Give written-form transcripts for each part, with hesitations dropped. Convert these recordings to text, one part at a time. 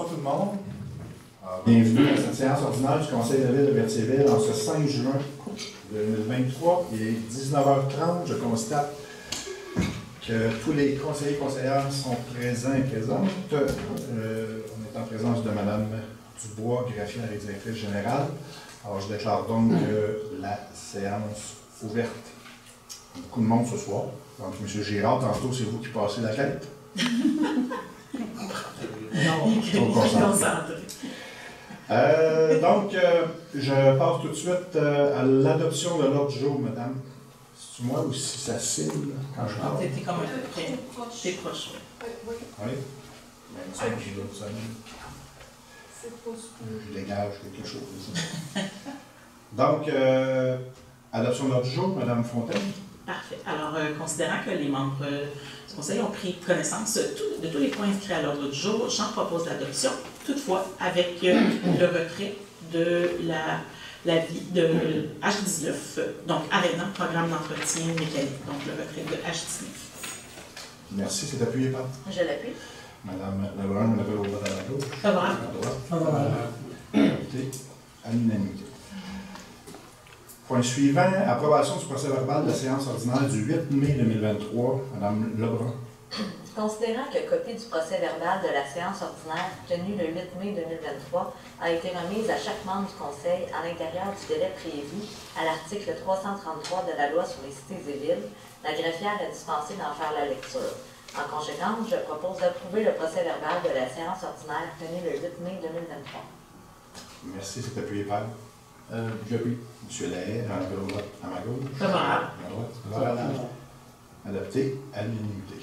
tout le monde. Bienvenue à cette séance ordinaire du Conseil de la Ville de Berthierville en ce 5 juin 2023. Il est 19h30. Je constate que tous les conseillers et conseillères sont présents et présentes. On est en présence de Mme Dubois, greffière et directrice générale. Alors, je déclare donc la séance ouverte. Beaucoup de monde ce soir. Donc, M. Girard, tantôt, c'est vous qui passez la quête. Non, donc, je passe tout de suite à l'adoption de l'ordre du jour, madame. C'est moi ou si ça cille quand je parle? T'es comme un peu près. T'es proche. Oui. Même ça, j'ai l'autre semaine. Je dégage quelque chose. Donc, adoption de l'ordre du jour, madame Fontaine. Parfait. Alors, considérant que les membres du Conseil ont pris connaissance de tous les points inscrits à l'ordre du jour, j'en propose l'adoption, toutefois avec le retrait de l'avis de H19, donc arrêtant programme d'entretien mécanique, donc le retrait de H19. Merci, c'est appuyé par? Je l'appuie. Madame Lebrun, on appelle au vote à la gauche. Favorable. À droite. Favorable. Adopté à l'unanimité. Point suivant, approbation du procès-verbal de la séance ordinaire du 8 mai 2023. Madame Lebrun. Considérant que copie du procès-verbal de la séance ordinaire tenue le 8 mai 2023 a été remise à chaque membre du Conseil à l'intérieur du délai prévu à l'article 333 de la loi sur les cités et villes, la greffière est dispensée d'en faire la lecture. En conséquence, je propose d'approuver le procès-verbal de la séance ordinaire tenue le 8 mai 2023. Merci, c'est appuyé par? J'appuie. M. Lahaye, à ma gauche. Favorable. À droite. Favorable. Adopté à l'unanimité.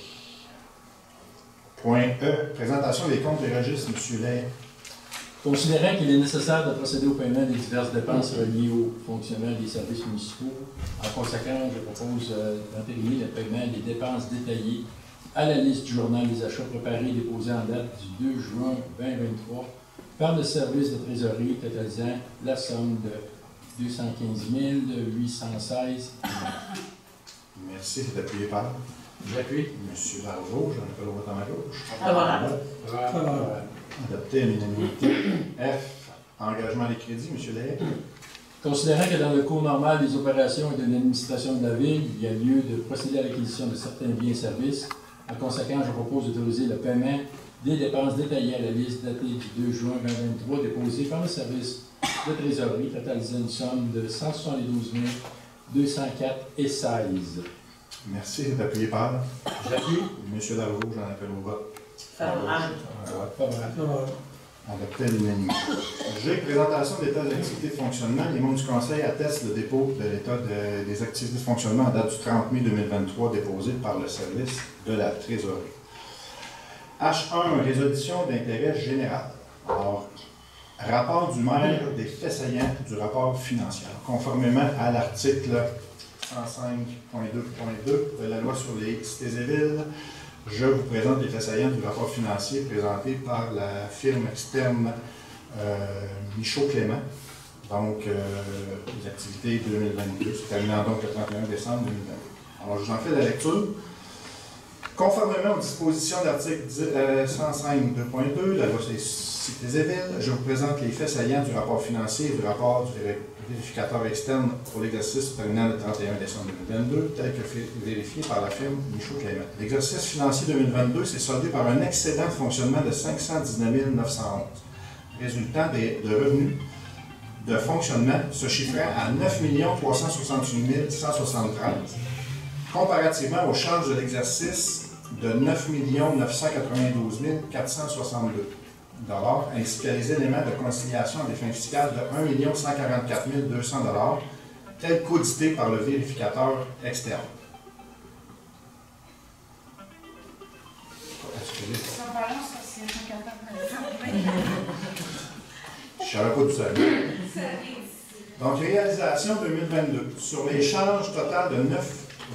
Point E, présentation des comptes et registres, M. Lahaye. Considérant qu'il est nécessaire de procéder au paiement des diverses dépenses reliées au fonctionnement des services municipaux, en conséquence, je propose d'entériner le paiement des dépenses détaillées à la liste du journal des achats préparés et déposés en date du 2 juin 2023 par le service de trésorerie totalisant la somme de 215 816. Merci, c'est appuyé par? J'appuie. M. Barbeau, j'en appelle au vote à ma gauche. Favorable. Adopté à l'unanimité. F, engagement des crédits, M. Lahaye. Considérant que dans le cours normal des opérations et de l'administration de la Ville, il y a lieu de procéder à l'acquisition de certains biens et services, en conséquence, je propose d'autoriser le paiement des dépenses détaillées à la liste datée du 2 juin 2023 déposée par le service de trésorerie totalisant une somme de 172 204 et 16. Merci, c'est appuyé par? J'appuie. M. Darvaux, j'en appelle au vote. Favorable. Favorable. Adopté à l'unanimité. G, présentation de l'état d'activité de fonctionnement. Les membres du Conseil attestent le dépôt de l'état des activités de fonctionnement en date du 30 mai 2023 déposé par le service de la trésorerie. H1, résolution d'intérêt général. Alors, rapport du maire des faits saillants du rapport financier. Conformément à l'article 105.2.2 de la loi sur les cités et villes, je vous présente les faits saillants du rapport financier présenté par la firme externe Michaud-Clément. Donc, les activités 2022, se terminant donc le 31 décembre 2022. Alors, je vous en fais la lecture. Conformément aux dispositions de l'article 105.2.2 de la loi sur les cités et villes, je vous présente les faits saillants du rapport financier et du rapport du vérificateur externe pour l'exercice terminant le 31 décembre 2022, tel que vérifié par la firme Michaud-Clément. L'exercice financier 2022 s'est soldé par un excédent de fonctionnement de 519 911, résultant de revenus de fonctionnement se chiffrant à 9 368 173, comparativement aux charges de l'exercice de 9 992 462 ainsi que les éléments de conciliation à des fins fiscales de 1 144 200 tels qu'audités par le vérificateur externe. Je ne savais pas d'où ça vient. Donc, réalisation 2022. Sur les charges totales de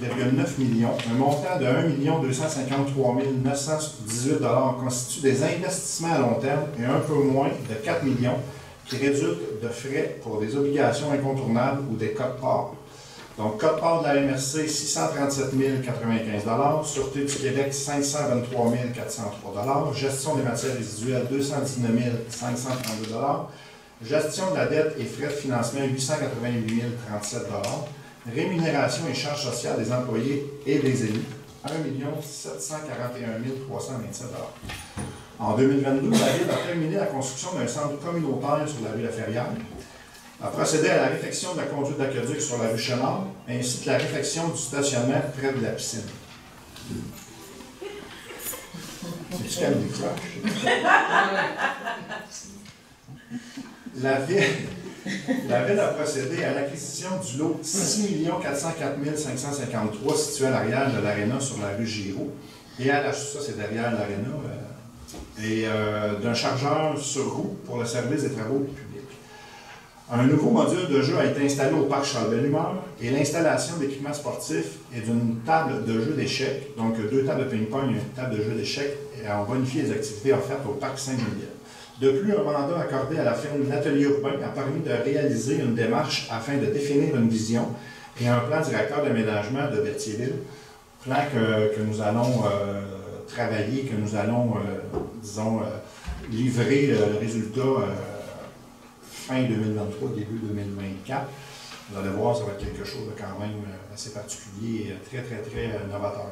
9,9 millions, un montant de 1 253 918 constitue des investissements à long terme et un peu moins de 4 millions qui résultent de frais pour des obligations incontournables ou des cotes-parts. Donc, code-part de la MRC, 637 095 $. Sûreté du Québec, 523 403 $. Gestion des matières résiduelles, 219 532 $. Gestion de la dette et frais de financement, 888 037 $. Rémunération et charges sociales des employés et des élus, 1 741 327 $. En 2022, la Ville a terminé la construction d'un centre communautaire sur la rue La Ferrière, a procédé à la réfection de la conduite d'aqueduc sur la rue Chenard, ainsi que la réfection du stationnement près de la piscine. C'est-tu quand même des flashs? La Ville a procédé à l'acquisition du lot 6 404 553 situé à l'arrière de l'aréna sur la rue Giraud, et à la, ça c'est derrière l'aréna, et d'un chargeur sur roue pour le service des travaux publics. Un nouveau module de jeu a été installé au parc Charles-Bellumeur et l'installation d'équipements sportifs et d'une table de jeu d'échecs, donc 2 tables de ping-pong et une table de jeu d'échecs, ont bonifié les activités offertes au parc Saint-Geneviève. De plus, un mandat accordé à la firme L'Atelier Urbain a permis de réaliser une démarche afin de définir une vision et un plan directeur d'aménagement de Berthierville, plan que nous allons travailler, que nous allons, disons, livrer le résultat fin 2023, début 2024. Vous allez voir, ça va être quelque chose de quand même assez particulier et très, très, très novateur.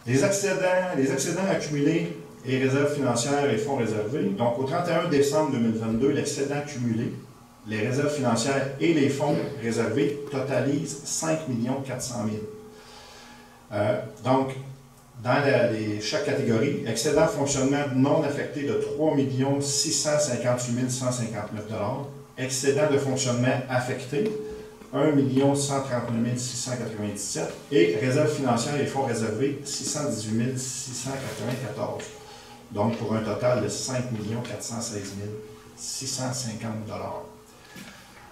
Les excédents accumulés et réserves financières et fonds réservés. Donc, au 31 décembre 2022, l'excédent cumulé, les réserves financières et les fonds réservés totalisent 5 400 000. Donc, dans chaque catégorie, excédent fonctionnement non affecté de 3 658 159 $, excédent de fonctionnement affecté, 1 139 697 $, et réserve financière et fonds réservés, 618 694 $. Donc, pour un total de 5 416 650 $.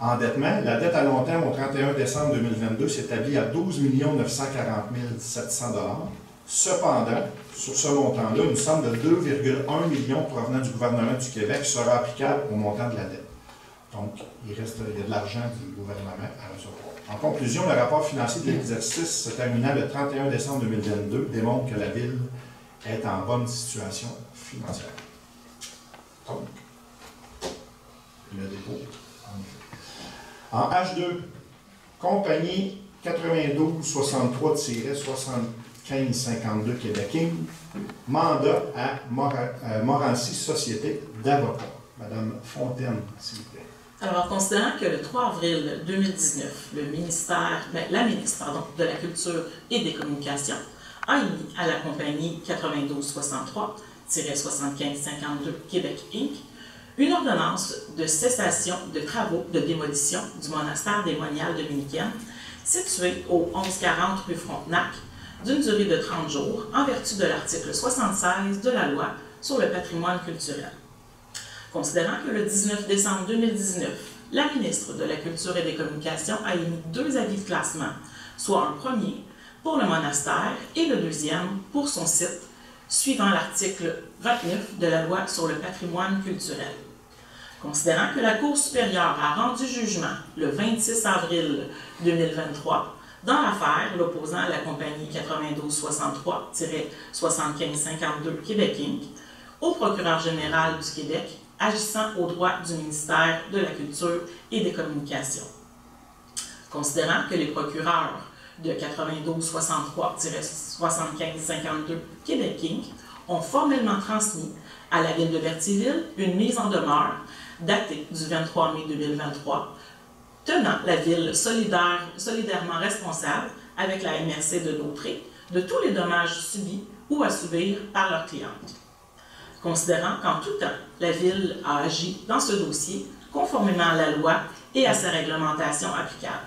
Endettement, la dette à long terme au 31 décembre 2022 s'établit à 12 940 700 $. Cependant, sur ce montant-là, une somme de 2,1 millions provenant du gouvernement du Québec sera applicable au montant de la dette. Donc, il y a de l'argent du gouvernement à recevoir. En conclusion, le rapport financier de l'exercice se terminant le 31 décembre 2022 démontre que la Ville est en bonne situation financière. Donc, le dépôt, en H2, compagnie 9263-7552 Québec Inc., mandat à Morancy Société d'avocats. Madame Fontaine, s'il vous plaît. Alors, considérant que le 3 avril 2019, la ministre de la Culture et des Communications a émis à la compagnie 9263-7552 Québec Inc. une ordonnance de cessation de travaux de démolition du monastère des Moniales dominicaines situé au 1140 rue Frontenac d'une durée de 30 jours en vertu de l'article 76 de la loi sur le patrimoine culturel. Considérant que le 19 décembre 2019, la ministre de la Culture et des Communications a émis 2 avis de classement, soit un premier pour le monastère et le deuxième pour son site, suivant l'article 29 de la loi sur le patrimoine culturel. Considérant que la Cour supérieure a rendu jugement le 26 avril 2023 dans l'affaire l'opposant à la compagnie 9263-7552 Québec Inc. au procureur général du Québec agissant au droit du ministère de la Culture et des Communications. Considérant que les procureurs de 9263-7552 Québec Inc. ont formellement transmis à la Ville de Berthierville une mise en demeure datée du 23 mai 2023, tenant la Ville solidairement responsable avec la MRC de Dautré de tous les dommages subis ou à subir par leurs clientes. Considérant qu'en tout temps, la Ville a agi dans ce dossier conformément à la loi et à sa réglementation applicable.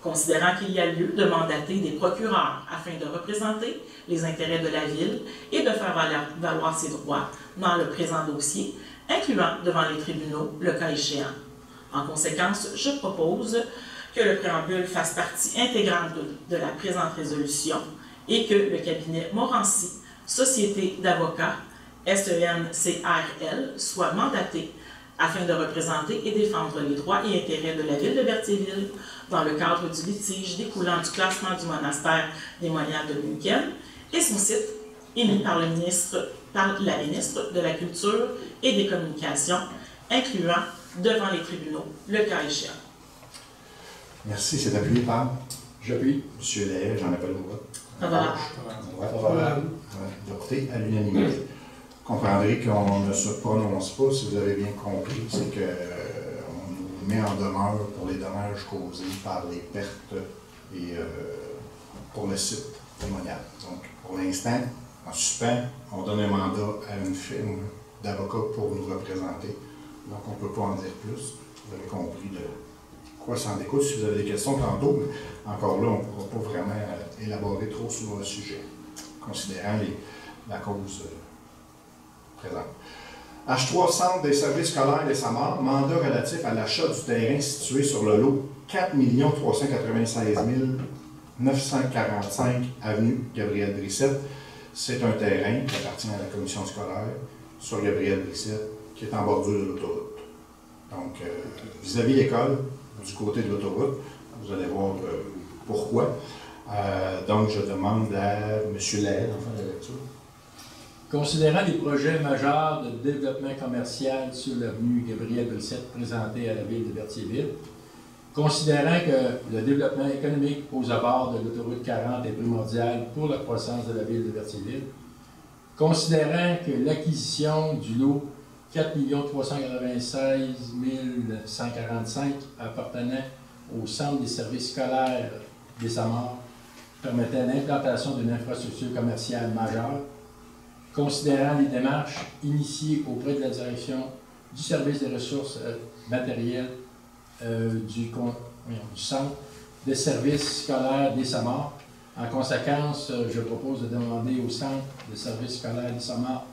Considérant qu'il y a lieu de mandater des procureurs afin de représenter les intérêts de la Ville et de faire valoir ses droits dans le présent dossier, incluant devant les tribunaux le cas échéant. En conséquence, je propose que le préambule fasse partie intégrante de la présente résolution et que le cabinet Morancy, Société d'avocats, SENCRL, soit mandaté afin de représenter et défendre les droits et intérêts de la ville de Berthierville dans le cadre du litige découlant du classement du monastère des moines de Munchen, et son site, émis par la ministre de la Culture et des Communications, incluant devant les tribunaux le cas échéant. Merci. C'est appuyé par J'appuie. M. Lahaye, j'en appelle au vote. Favorable. Favorable. Adopté à l'unanimité. Vous comprendrez qu'on ne se prononce pas, si vous avez bien compris, c'est qu'on nous met en demeure pour les dommages causés par les pertes et pour le site témoignage. Donc, pour l'instant, en suspens, on donne un mandat à une firme d'avocats pour nous représenter. Donc, on ne peut pas en dire plus. Vous avez compris de quoi ça en découle. Si vous avez des questions tantôt, encore là, on ne pourra pas vraiment élaborer trop sur le sujet, considérant la cause présente. H3, Centre des services scolaires des Samars, mandat relatif à l'achat du terrain situé sur le lot 4 396 945 avenue Gabriel Brissette. C'est un terrain qui appartient à la commission scolaire sur Gabriel Brissette, qui est en bordure de l'autoroute. Donc, vis-à-vis l'école, du côté de l'autoroute, vous allez voir pourquoi. Donc, je demande à M. Lahaye d'en faire la lecture. Considérant les projets majeurs de développement commercial sur l'avenue Gabriel Brissette présentés à la ville de Berthierville, considérant que le développement économique aux abords de l'autoroute 40 est primordial pour la croissance de la ville de Berthierville, considérant que l'acquisition du lot 4 396 145 appartenant au Centre des services scolaires des Samars permettait l'implantation d'une infrastructure commerciale majeure, considérant les démarches initiées auprès de la direction du service des ressources matérielles du Centre des services scolaires des Samars. En conséquence, je propose de demander au Centre des services scolaires des Samars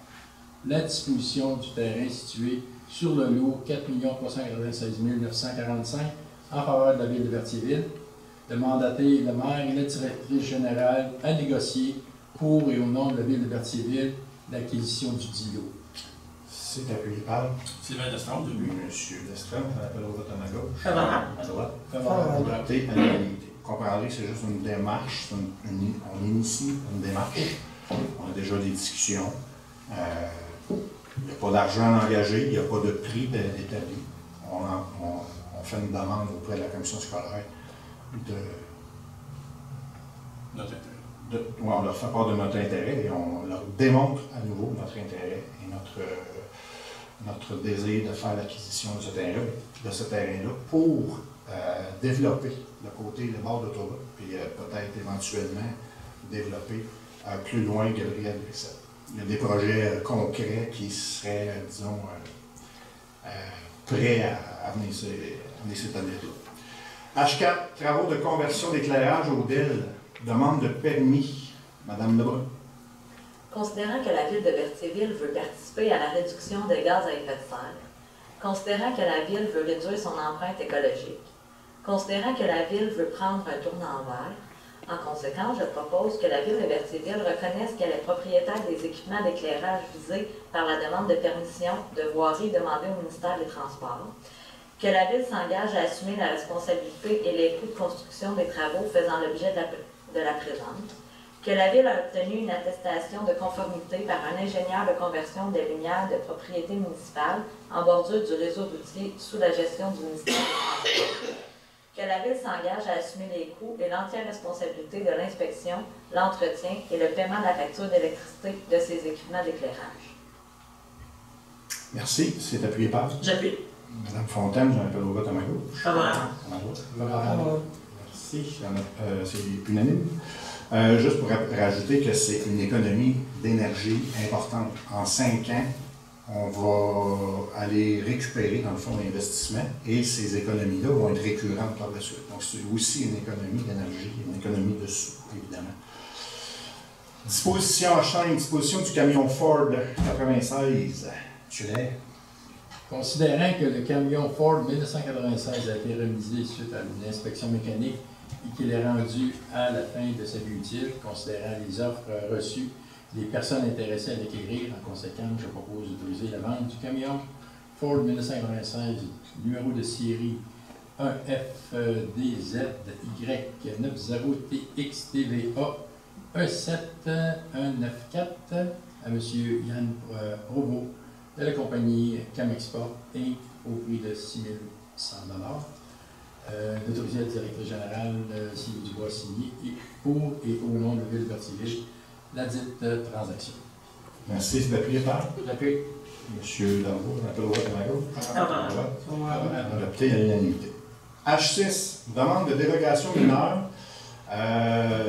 la disposition du terrain situé sur le lot 4 396 945 en faveur de la ville de Berthierville, de mandater le maire et la directrice générale à négocier pour et au nom de la ville de Berthierville l'acquisition du dit lot. C'est appuyé par Sylvain Destraume. M. Destraume, on appelle au vote à ma gauche. Favorable. À droite. Favorable. Adopté à l'unanimité. Vous comprendrez, c'est juste une démarche, on initie une démarche. On a déjà des discussions. Il n'y a pas d'argent engagé, il n'y a pas de prix établi. On fait une demande auprès de la commission scolaire on leur fait part de notre intérêt et on leur démontre à nouveau notre intérêt et notre désir de faire l'acquisition de ce terrain-là pour développer le bord d'autoroute, puis peut-être éventuellement développer plus loin Gabriel Brissette. Il y a des projets concrets qui seraient, disons, prêts à venir s'établir là. H4, travaux de conversion d'éclairage au DEL, demande de permis. Madame Lebrun. Considérant que la ville de Berthierville veut participer à la réduction des gaz à effet de serre, considérant que la ville veut réduire son empreinte écologique, considérant que la ville veut prendre un tournant vert, en conséquence, je propose que la ville de Berthierville reconnaisse qu'elle est propriétaire des équipements d'éclairage visés par la demande de permission de voirie demandée au ministère des Transports, que la ville s'engage à assumer la responsabilité et les coûts de construction des travaux faisant l'objet de la présente, que la ville a obtenu une attestation de conformité par un ingénieur de conversion des lumières de propriété municipale en bordure du réseau routier sous la gestion du ministère des Transports, que la ville s'engage à assumer les coûts et l'entière responsabilité de l'inspection, l'entretien et le paiement de la facture d'électricité de ces équipements d'éclairage. Merci. C'est appuyé par J'appuie. Madame Fontaine, j'en appelle au vote à ma gauche. Favorable. À ma droite. Favorable. Merci. C'est unanime. Juste pour rajouter que c'est une économie d'énergie importante. En 5 ans, on va aller récupérer dans le fonds d'investissement et ces économies-là vont être récurrentes par la suite. Donc, c'est aussi une économie d'énergie, une économie de sous, évidemment. Disposition disposition du camion Ford 96. M. Lahaye. Considérant que le camion Ford 1996 a été remisé suite à une inspection mécanique et qu'il est rendu à la fin de sa vie utile, considérant les offres reçues des personnes intéressées à l'acquérir, en conséquence, je propose d'autoriser la vente du camion Ford 1996, numéro de série 1FDZY90TXTVA E7194 à M. Yann Provost de la compagnie Camexport Inc. au prix de 6 100 $. D'autoriser la directrice générale Sylvie Dubois signé et pour et au nom de Ville-Berthierville la dite transaction. Merci. C'est appuyé par L'appui. Monsieur Darvaux, on appelle au vote à la gauche. Favorable. Adopté à l'unanimité. H6, demande de dérogation mineure.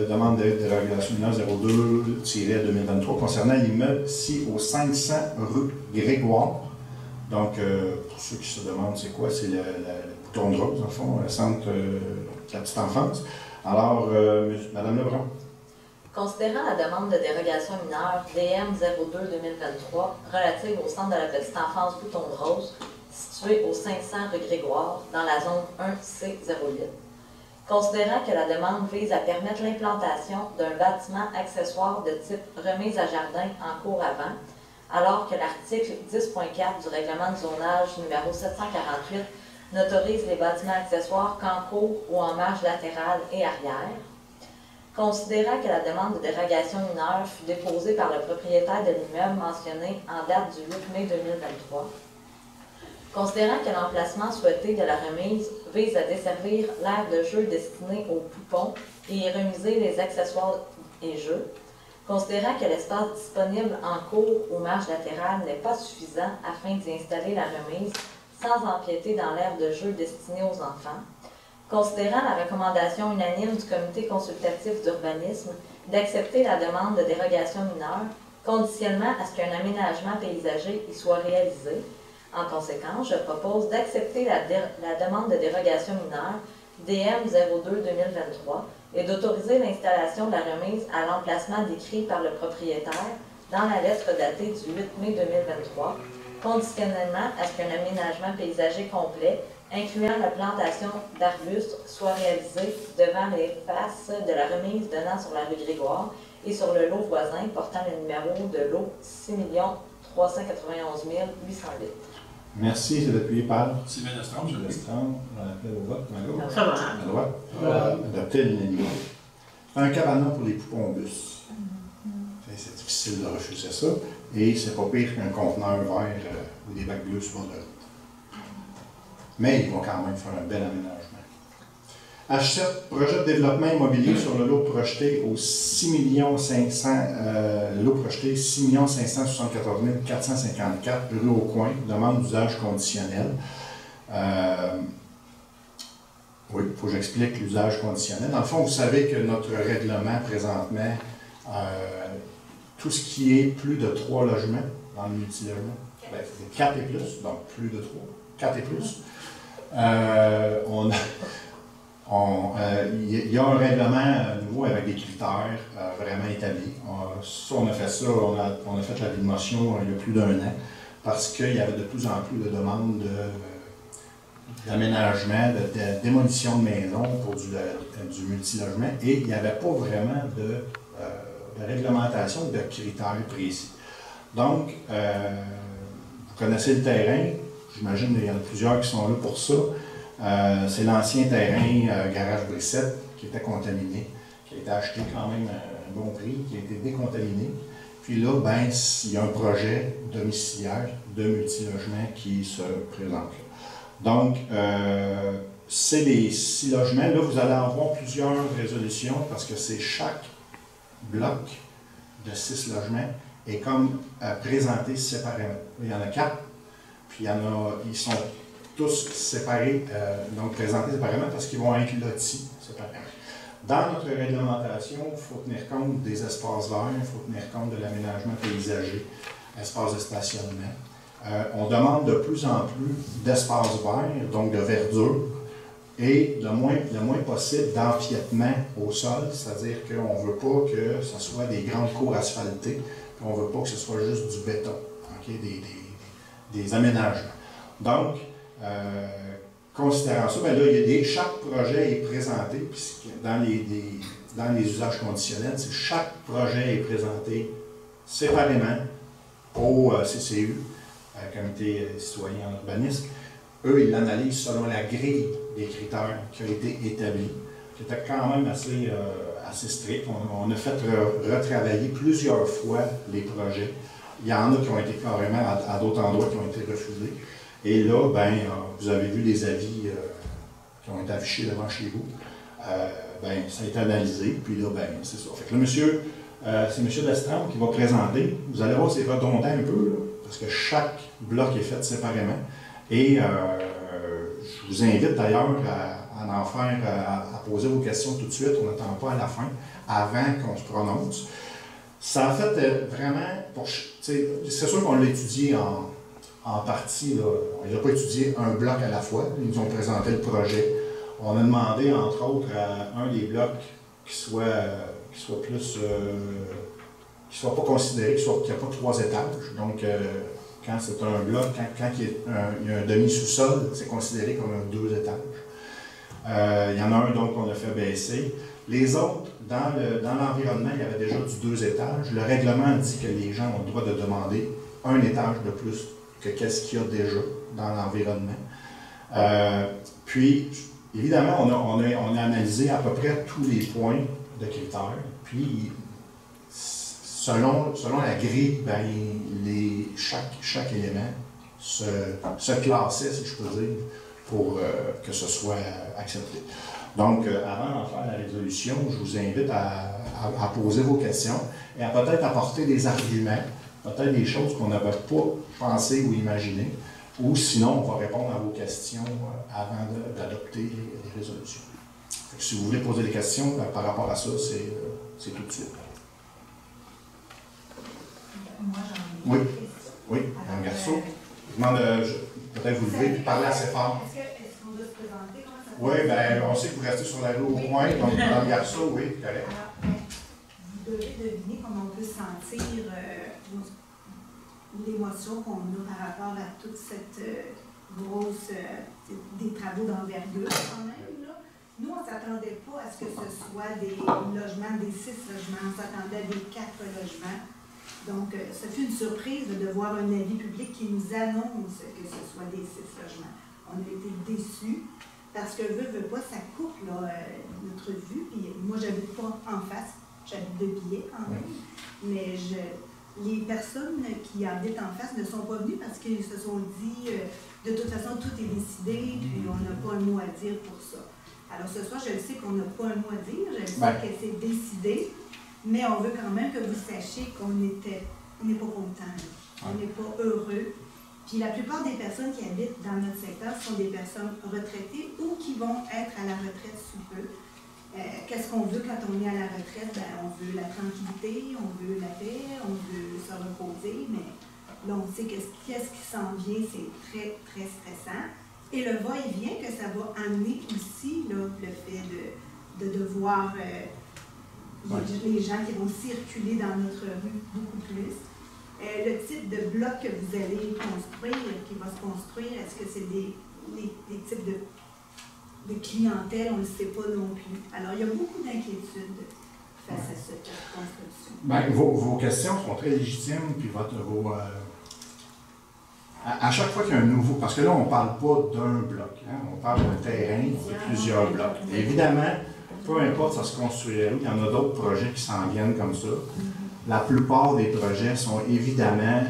Demande de dérogation mineure 02-2023 concernant l'immeuble ici au 500 rue Grégoire. Donc, pour ceux qui se demandent c'est quoi, c'est le bouton de rose, en fond, le centre de la petite enfance. Alors, Mme Lebrun. Considérant la demande de dérogation mineure DM 02-2023 relative au centre de la petite enfance Bouton de Rose, situé au 500 rue Grégoire, dans la zone 1C08. Considérant que la demande vise à permettre l'implantation d'un bâtiment accessoire de type remise à jardin en cours avant, alors que l'article 10.4 du règlement de zonage numéro 748 n'autorise les bâtiments accessoires qu'en cours ou en marge latérale et arrière. Considérant que la demande de dérogation mineure fut déposée par le propriétaire de l'immeuble mentionné en date du 8 mai 2023. Considérant que l'emplacement souhaité de la remise vise à desservir l'aire de jeu destinée aux poupons et y remiser les accessoires et jeux. Considérant que l'espace disponible en cours ou marge latérale n'est pas suffisant afin d'y installer la remise sans empiéter dans l'aire de jeu destinée aux enfants. Considérant la recommandation unanime du Comité consultatif d'urbanisme d'accepter la demande de dérogation mineure, conditionnellement à ce qu'un aménagement paysager y soit réalisé, en conséquence, je propose d'accepter la demande de dérogation mineure DM 02-2023 et d'autoriser l'installation de la remise à l'emplacement décrit par le propriétaire dans la lettre datée du 8 mai 2023, conditionnellement à ce qu'un aménagement paysager complet incluant la plantation d'arbustes soit réalisé devant les faces de la remise donnant sur la rue Grégoire et sur le lot voisin portant le numéro de lot 6 391 808. Merci, c'est appuyé par Sylvain Lestrange, je laisse. Lestrange. On appelle au vote, à gauche. Favorable. À droite. Adopté à l'unanimité. Un cabanon pour les poupons bus. C'est difficile de refuser ça. Et c'est pas pire qu'un conteneur vert ou des bacs bleus sur la route. Mais ils vont quand même faire un bel aménagement. H7, projet de développement immobilier sur le lot projeté au 6 500 lot projeté 6 574 454 rue au coin, demande d'usage conditionnel. Oui, il faut que j'explique l'usage conditionnel. Dans le fond, vous savez que notre règlement présentement, tout ce qui est plus de 3 logements dans le multilogement, ben, c'est 4 et plus, donc plus de 3, 4 et plus. Il y a un règlement nouveau avec des critères vraiment établis. On a fait ça, on a fait la motion il y a plus d'1 an, parce qu'il y avait de plus en plus de demandes d'aménagement, de démolition de maisons pour du multilogement, et il n'y avait pas vraiment de réglementation, de critères précis. Donc, vous connaissez le terrain, j'imagine qu'il y en a plusieurs qui sont là pour ça. C'est l'ancien terrain Garage Brissette qui était contaminé, qui a été acheté quand même à un bon prix, qui a été décontaminé. Puis là, ben, il y a un projet domiciliaire de multilogement qui se présente. Donc, c'est les 6 logements. Là, vous allez avoir plusieurs résolutions parce que c'est chaque bloc de 6 logements est comme présenté séparément. Il y en a 4, puis ils sont tous séparés, donc présentés séparément parce qu'ils vont être lotis séparément. Dans notre réglementation, il faut tenir compte des espaces verts, il faut tenir compte de l'aménagement paysager, espaces de stationnement. On demande de plus en plus d'espaces verts, donc de verdure, et le moins possible d'empiètement au sol, c'est-à-dire qu'on ne veut pas que ce soit des grandes cours asphaltées, on ne veut pas que ce soit juste du béton, okay, des aménagements. Donc, considérant ça, bien là, chaque projet est présenté, puisque dans les usages conditionnels, chaque projet est présenté séparément au CCU, comité citoyen en urbanisme, eux, ils l'analysent selon la grille des critères qui a été établie, qui était quand même assez strict. On a fait retravailler plusieurs fois les projets. Il y en a qui ont été carrément à d'autres endroits qui ont été refusés. Et là, ben, vous avez vu les avis qui ont été affichés devant chez vous. Ben, ça a été analysé, puis là, ben, c'est ça. Fait que là, c'est M. Lestrange qui va présenter. Vous allez voir, c'est redondant un peu, là, parce que chaque bloc est fait séparément. Et je vous invite d'ailleurs à poser vos questions tout de suite. On n'attend pas à la fin, avant qu'on se prononce. Ça a fait vraiment, c'est sûr qu'on l'a étudié en partie, là. On n'a pas étudié un bloc à la fois. Ils nous ont présenté le projet. On a demandé, entre autres, à un des blocs qui soit plus, qui soit pas considéré, qu'il n'y a pas 3 étages. Donc, quand c'est un bloc, quand il y a un demi-sous-sol, c'est considéré comme un 2 étages. Il y en a un donc qu'on a fait baisser. Les autres, dans l'environnement, il y avait déjà du 2 étages. Le règlement dit que les gens ont le droit de demander un étage de plus que qu'est-ce qu'il y a déjà dans l'environnement. Puis, évidemment, on a analysé à peu près tous les points de critères. Puis, selon la grille, ben, chaque élément se classait, si je peux dire, pour que ce soit accepté. Donc, avant d'en faire la résolution, je vous invite à poser vos questions et à peut-être apporter des arguments, peut-être des choses qu'on n'avait pas pensé ou imaginé, ou sinon, on va répondre à vos questions avant d'adopter les résolutions. Donc, si vous voulez poser des questions par rapport à ça, c'est tout de suite. Moi, j'en ai Oui. une question. Oui, Mme Garceau. Je demande peut-être vous lever et parler assez fort. Est-ce qu'on doit se présenter? Comment ça Oui, bien, on sait que vous restez sur la rue au point, donc Mme Garceau, oui, correct. Alors, vous devez deviner comment on peut sentir l'émotion qu'on a par rapport à toute cette grosse, des travaux d'envergure quand même, là. Nous, on ne s'attendait pas à ce que ce soit des logements, des 6 logements, on s'attendait à des 4 logements. Donc, ça fut une surprise de voir un avis public qui nous annonce que ce soit des 6 logements. On a été déçus parce que, veut pas, ça coupe là, notre vue. Puis, moi, j'habite pas en face, j'habite de Billet quand même. Mais les personnes qui habitent en face ne sont pas venues parce qu'ils se sont dit, de toute façon, tout est décidé, puis on n'a pas un mot à dire pour ça. Alors, ce soir, je le sais qu'on n'a pas un mot à dire, je le sais que c'est décidé. Mais on veut quand même que vous sachiez qu'on n'est pas content, on n'est pas heureux. Puis la plupart des personnes qui habitent dans notre secteur sont des personnes retraitées ou qui vont être à la retraite sous peu. Qu'est-ce qu'on veut quand on est à la retraite? Ben, on veut la tranquillité, on veut la paix, on veut se reposer, mais là on sait qu'est-ce qui s'en vient, c'est très, très stressant. Et le va-et-vient que ça va amener aussi, là, le fait de devoir... les gens qui vont circuler dans notre rue beaucoup plus. Le type de bloc que vous allez construire, qui va se construire, est-ce que c'est des types de clientèle? On ne le sait pas non plus. Alors, il y a beaucoup d'inquiétudes face à cette construction. Bien, vos questions sont très légitimes, puis à chaque fois qu'il y a un nouveau... Parce que là, on ne parle pas d'un bloc, hein, on parle d'un terrain de plusieurs blocs. Et évidemment, peu importe ça se construirait où, il y en a d'autres projets qui s'en viennent comme ça. La plupart des projets sont évidemment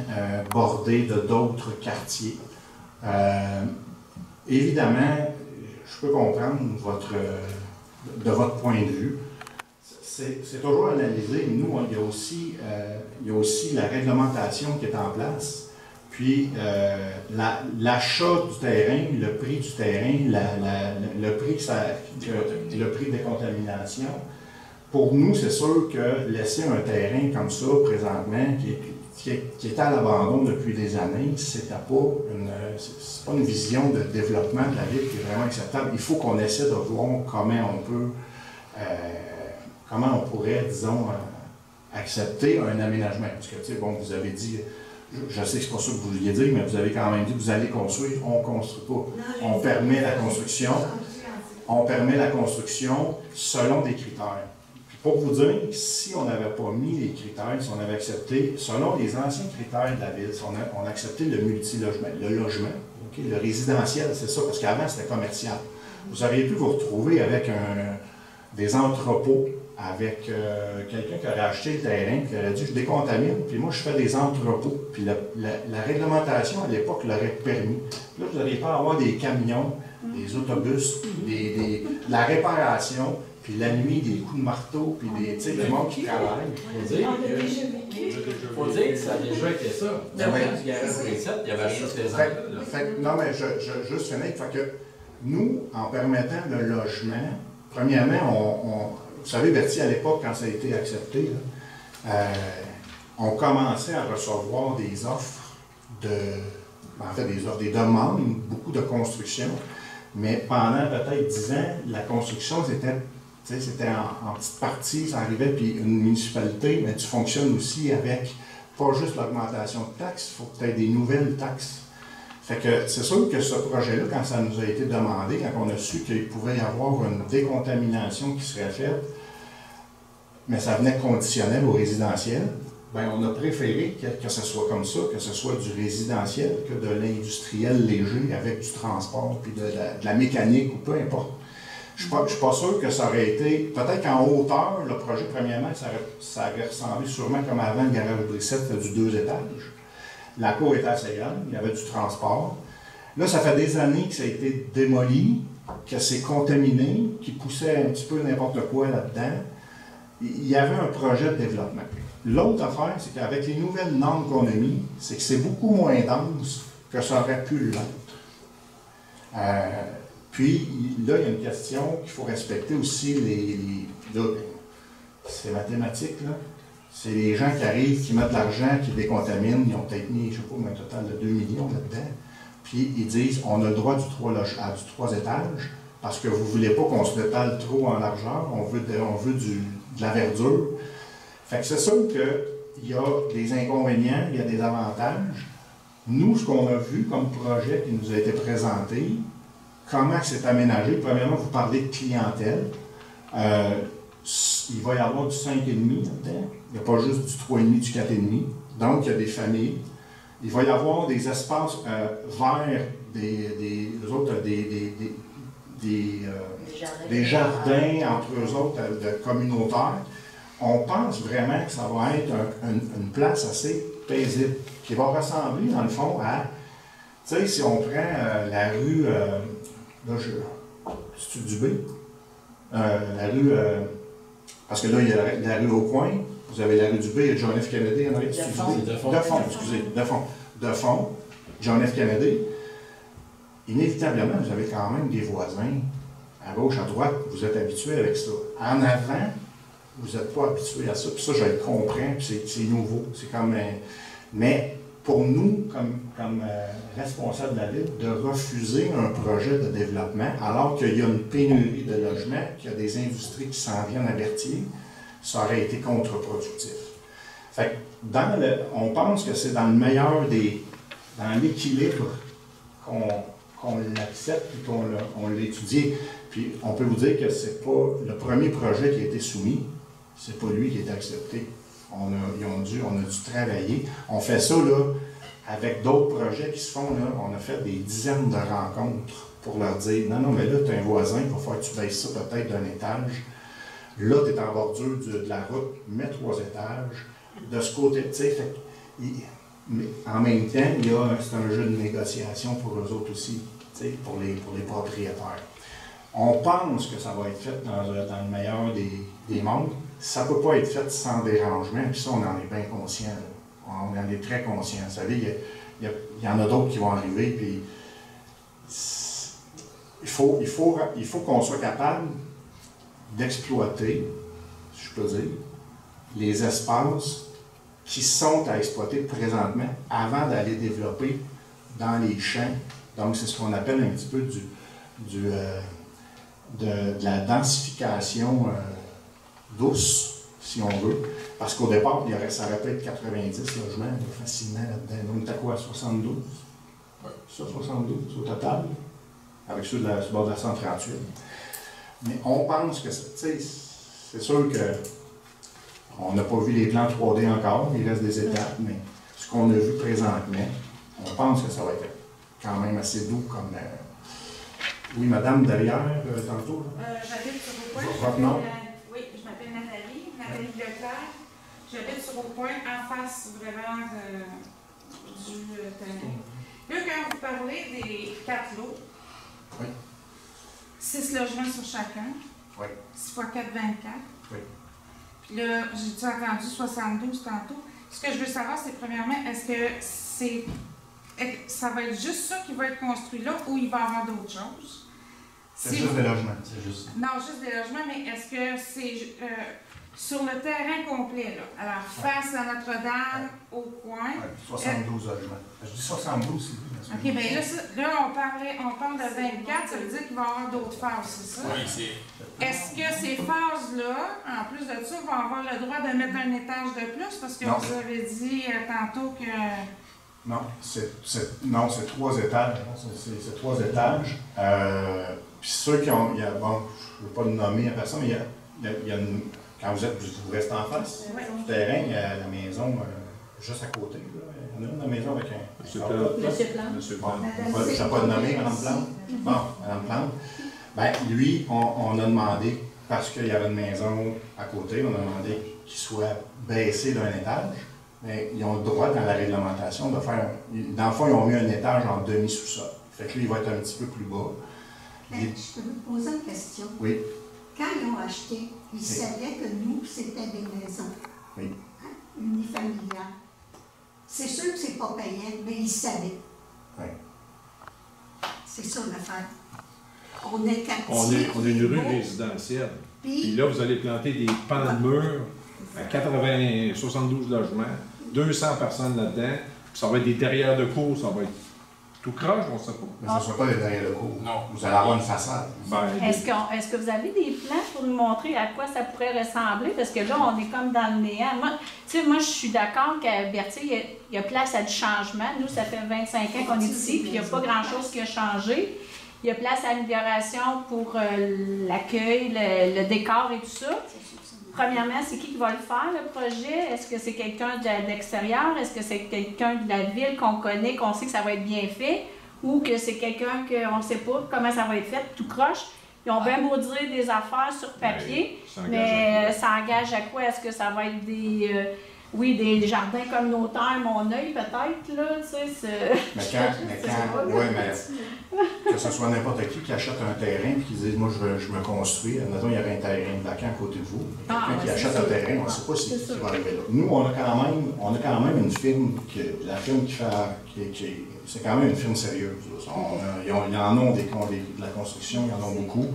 bordés de d'autres quartiers. Évidemment, je peux comprendre de votre point de vue. C'est toujours analysé. Nous, il y a aussi la réglementation qui est en place. Puis, l'achat du terrain, le prix du terrain, le prix de décontamination, pour nous, c'est sûr que laisser un terrain comme ça, présentement, qui est à l'abandon depuis des années, c'est pas une vision de développement de la ville qui est vraiment acceptable. Il faut qu'on essaie de voir comment on pourrait, disons, accepter un aménagement. Parce que, tu sais, bon, vous avez dit... Je sais que c'est pas ça que vous vouliez dire, mais vous avez quand même dit que vous allez construire, on ne construit pas. On permet la construction. On permet la construction selon des critères. Pour vous dire, si on n'avait pas mis les critères, si on avait accepté, selon les anciens critères de la ville, si on a accepté le multilogement, le logement, okay, le résidentiel, c'est ça, parce qu'avant c'était commercial. Vous auriez pu vous retrouver avec des entrepôts, avec quelqu'un qui aurait acheté le terrain, qui aurait dit je décontamine, puis moi je fais des entrepôts. Puis la réglementation à l'époque l'aurait permis. Là, vous n'auriez pas à avoir des camions, des autobus, de la réparation. Puis la nuit, des coups de marteau, puis le monde qui travaille. Faut dire que ça a déjà été ça. Dans le garage précédent, il y avait rien de ces non, mais je juste finir. Fait que nous, en permettant le logement, premièrement, vous savez, Berthier, à l'époque, quand ça a été accepté, là, on commençait à recevoir des offres des demandes, beaucoup de construction. Mais pendant peut-être 10 ans, la construction, c'était en petite partie, ça arrivait, puis une municipalité, mais tu fonctionnes aussi avec pas juste l'augmentation de taxes, il faut que tu aies des nouvelles taxes. Fait que c'est sûr que ce projet-là, quand ça nous a été demandé, quand on a su qu'il pouvait y avoir une décontamination qui serait faite, mais ça venait conditionnel au résidentiel, bien, on a préféré que ce soit comme ça, que ce soit du résidentiel, que de l'industriel léger avec du transport, puis de la mécanique ou peu importe. Je ne suis pas sûr que ça aurait été, peut-être qu'en hauteur, le projet, premièrement, ça aurait ressemblé sûrement comme avant le garage Brissette, du 2 étages. La cour était assez grande, il y avait du transport. Là, ça fait des années que ça a été démoli, que c'est contaminé, qui poussait un petit peu n'importe quoi là-dedans. Il y avait un projet de développement. L'autre affaire, c'est qu'avec les nouvelles normes qu'on a mises, c'est que c'est beaucoup moins dense que ça aurait pu l'être. Puis, là, il y a une question qu'il faut respecter aussi, là, c'est mathématique, là. C'est les gens qui arrivent, qui mettent de l'argent, qui décontaminent, ils ont peut-être mis, je ne sais pas, un total de 2 millions là-dedans. Puis, ils disent, on a le droit du 3 étages, parce que vous ne voulez pas qu'on se détale trop en largeur, on veut de la verdure. Fait que c'est sûr qu'il y a des inconvénients, il y a des avantages. Nous, ce qu'on a vu comme projet qui nous a été présenté, comment c'est aménagé? Premièrement, vous parlez de clientèle. Il va y avoir du 5,5 là-dedans. Il n'y a pas juste du 3,5, du 4,5. Donc, il y a des familles. Il va y avoir des espaces verts, des jardins entre eux autres de communautaires. On pense vraiment que ça va être une place assez paisible, qui va ressembler, dans le fond, à, tu sais, si on prend la rue, c'est-tu Dubé? La rue, parce que là, il y a la rue au coin, vous avez la rue Dubé, il y a John F. Kennedy, il y en a une de fond, John F. Kennedy. Inévitablement, vous avez quand même des voisins, à gauche, à droite, vous êtes habitués avec ça. En avant, vous n'êtes pas habitué à ça, puis ça, je le comprends, puis c'est nouveau. C'est comme. Mais pour nous, comme responsables de la ville, de refuser un projet de développement, alors qu'il y a une pénurie de logements, qu'il y a des industries qui s'en viennent à Berthier, ça aurait été contre-productif. Fait que on pense que c'est dans le meilleur dans l'équilibre qu'on l'accepte et qu'on l'a étudié. Puis on peut vous dire que c'est pas le premier projet qui a été soumis. C'est pas lui qui est accepté. On a dû travailler. On fait ça là, avec d'autres projets qui se font. Là, on a fait des dizaines de rencontres pour leur dire non, mais là, tu as un voisin, il va falloir que tu baisses ça peut-être d'un étage. Là, tu es en bordure de la route, mets 3 étages. De ce côté, tu sais, mais en même temps, c'est un jeu de négociation pour eux autres aussi, tu sais, pour les propriétaires. On pense que ça va être fait dans le meilleur des mondes. Ça ne peut pas être fait sans dérangement, puis ça, on en est bien conscient. Là. On en est très conscient. Vous savez, il y en a d'autres qui vont arriver, puis il faut qu'on soit capable d'exploiter, si je peux dire, les espaces qui sont à exploiter présentement avant d'aller développer dans les champs. Donc, c'est ce qu'on appelle un petit peu de la densification douce, si on veut. Parce qu'au départ, ça aurait pu être 90 logements facilement là-dedans. On est à quoi? 72? Oui, ça, 72 au total, avec ceux du bord de la 138. Mais on pense que, tu sais, c'est sûr que on n'a pas vu les plans 3D encore, il reste des étapes, mais ce qu'on a vu présentement, on pense que ça va être quand même assez doux comme... Oui, madame, derrière, tantôt. J'habite sur Au Point. Votre nom? Oui, je m'appelle Nathalie Leclerc. J'habite sur Au Point, en face vraiment du terrain. Là, quand vous parlez des 4 lots, Oui. 6 logements sur chacun, Oui. 6 x 4, 24. Oui. Puis là, j'ai-tu entendu 72 tantôt? Ce que je veux savoir, c'est premièrement, est-ce que ça va être juste ça qui va être construit là ou il va y avoir d'autres choses? C'est juste des logements. C'est juste. Non, juste des logements, mais est-ce que c'est sur le terrain complet, là? Alors, face à Notre-Dame, Au Point. Ouais, 72 logements. Je dis 72, c'est OK, bien là, on parle de 24, ça veut dire qu'il va y avoir d'autres phases, c'est ça? Oui, c'est. Est-ce que ces phases-là, en plus de ça, vont avoir le droit de mettre un étage de plus? Parce que Non. vous avez dit tantôt que... Non, c'est 3 étages. C'est 3 étages. Puis ceux qui ont... bon, je ne veux pas le nommer à personne, mais il y a une... Quand vous restez en face du terrain, il y a la maison juste à côté. Là. Il y en a une maison avec un... Monsieur Plante. Monsieur Bon, Plante. je n'ai pas de nommer, Mme Plante. Bon, Mme Plante. Bien, lui, on a demandé, parce qu'il y avait une maison à côté, on a demandé qu'il soit baissé d'un étage. Mais ils ont le droit, dans la réglementation, de faire... Dans le fond, ils ont mis un étage en demi-sous-sol. Fait que là, il va être un petit peu plus bas. Je peux vous poser une question? Oui. Quand ils ont acheté, ils savaient que nous, c'était des maisons. Oui. Hein, unifamiliales. C'est sûr que c'est pas payant, mais ils savaient. Oui. C'est ça l'affaire. On est quartier. On est une rue résidentielle. Puis Puis, là, vous allez planter des pans de murs à 72 logements, 200 personnes là-dedans. Puis ça va être des derrières de cours, ça va être tout croche, on ne sait pas. Mais ce ne sera pas les derrière le cours. Non. Vous allez avoir une façade. Ben, Est-ce que vous avez des plans pour nous montrer à quoi ça pourrait ressembler? Parce que là, on est comme dans le néant. Moi, je suis d'accord qu'à Berthier, il y a place à du changement. Nous, ça fait 25 ans qu'on est ici, puis il n'y a pas grand-chose qui a changé. Il y a place à amélioration pour l'accueil, le décor et tout ça. Premièrement, c'est qui va le faire, le projet? Est-ce que c'est quelqu'un de l'extérieur? Est-ce que c'est quelqu'un de la ville qu'on connaît, qu'on sait que ça va être bien fait? Ou que c'est quelqu'un qu'on ne sait pas comment ça va être fait, tout croche? Ils ont bien beau dire des affaires sur papier, mais ça engage à quoi? Est-ce que ça va être des jardins communautaires, mon œil peut-être, là, tu sais, Mais que ce soit n'importe qui achète un terrain et qui dit « Moi, je me construis », admettons, il y aurait un terrain vacant à côté de vous. Quelqu'un qui achète un terrain, on ne sait pas ce qui va arriver là. Nous, on a quand même une firme, la firme qui fait... c'est quand même une firme sérieuse. Ils en ont de la construction, ils en ont beaucoup.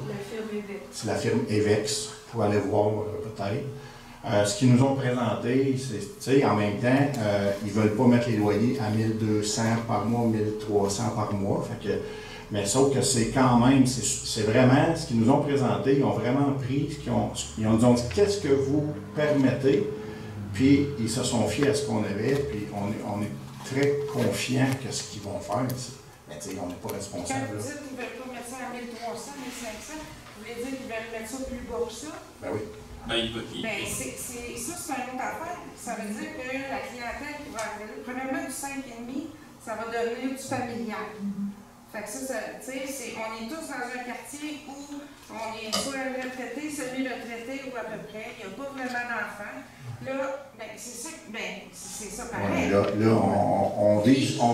C'est la firme Evex, pour aller voir peut-être. Ce qu'ils nous ont présenté, c'est en même temps, ils ne veulent pas mettre les loyers à 1200 par mois, 1300 par mois. Fait que, mais sauf que c'est quand même, c'est vraiment ce qu'ils nous ont présenté. Ils ont vraiment pris, ils ont dit qu'est-ce que vous permettez, puis ils se sont fiés à ce qu'on avait, puis on est très confiants que ce qu'ils vont faire. Mais tu sais, on n'est pas responsable. Quand vous dites qu'ils ne veulent pas mettre ça à 1300, 1500, vous voulez dire qu'ils veulent mettre ça plus bas que ça? Ben oui. C'est un autre affaire. Ça veut dire que la clientèle qui va arriver, premièrement du 5,5, ça va devenir du familial. Fait que ça tu sais, on est tous dans un quartier où on est soit retraité, semi-retraité ou à peu près. Il n'y a pas vraiment d'enfants. Là, c'est ça pareil. Ouais, là on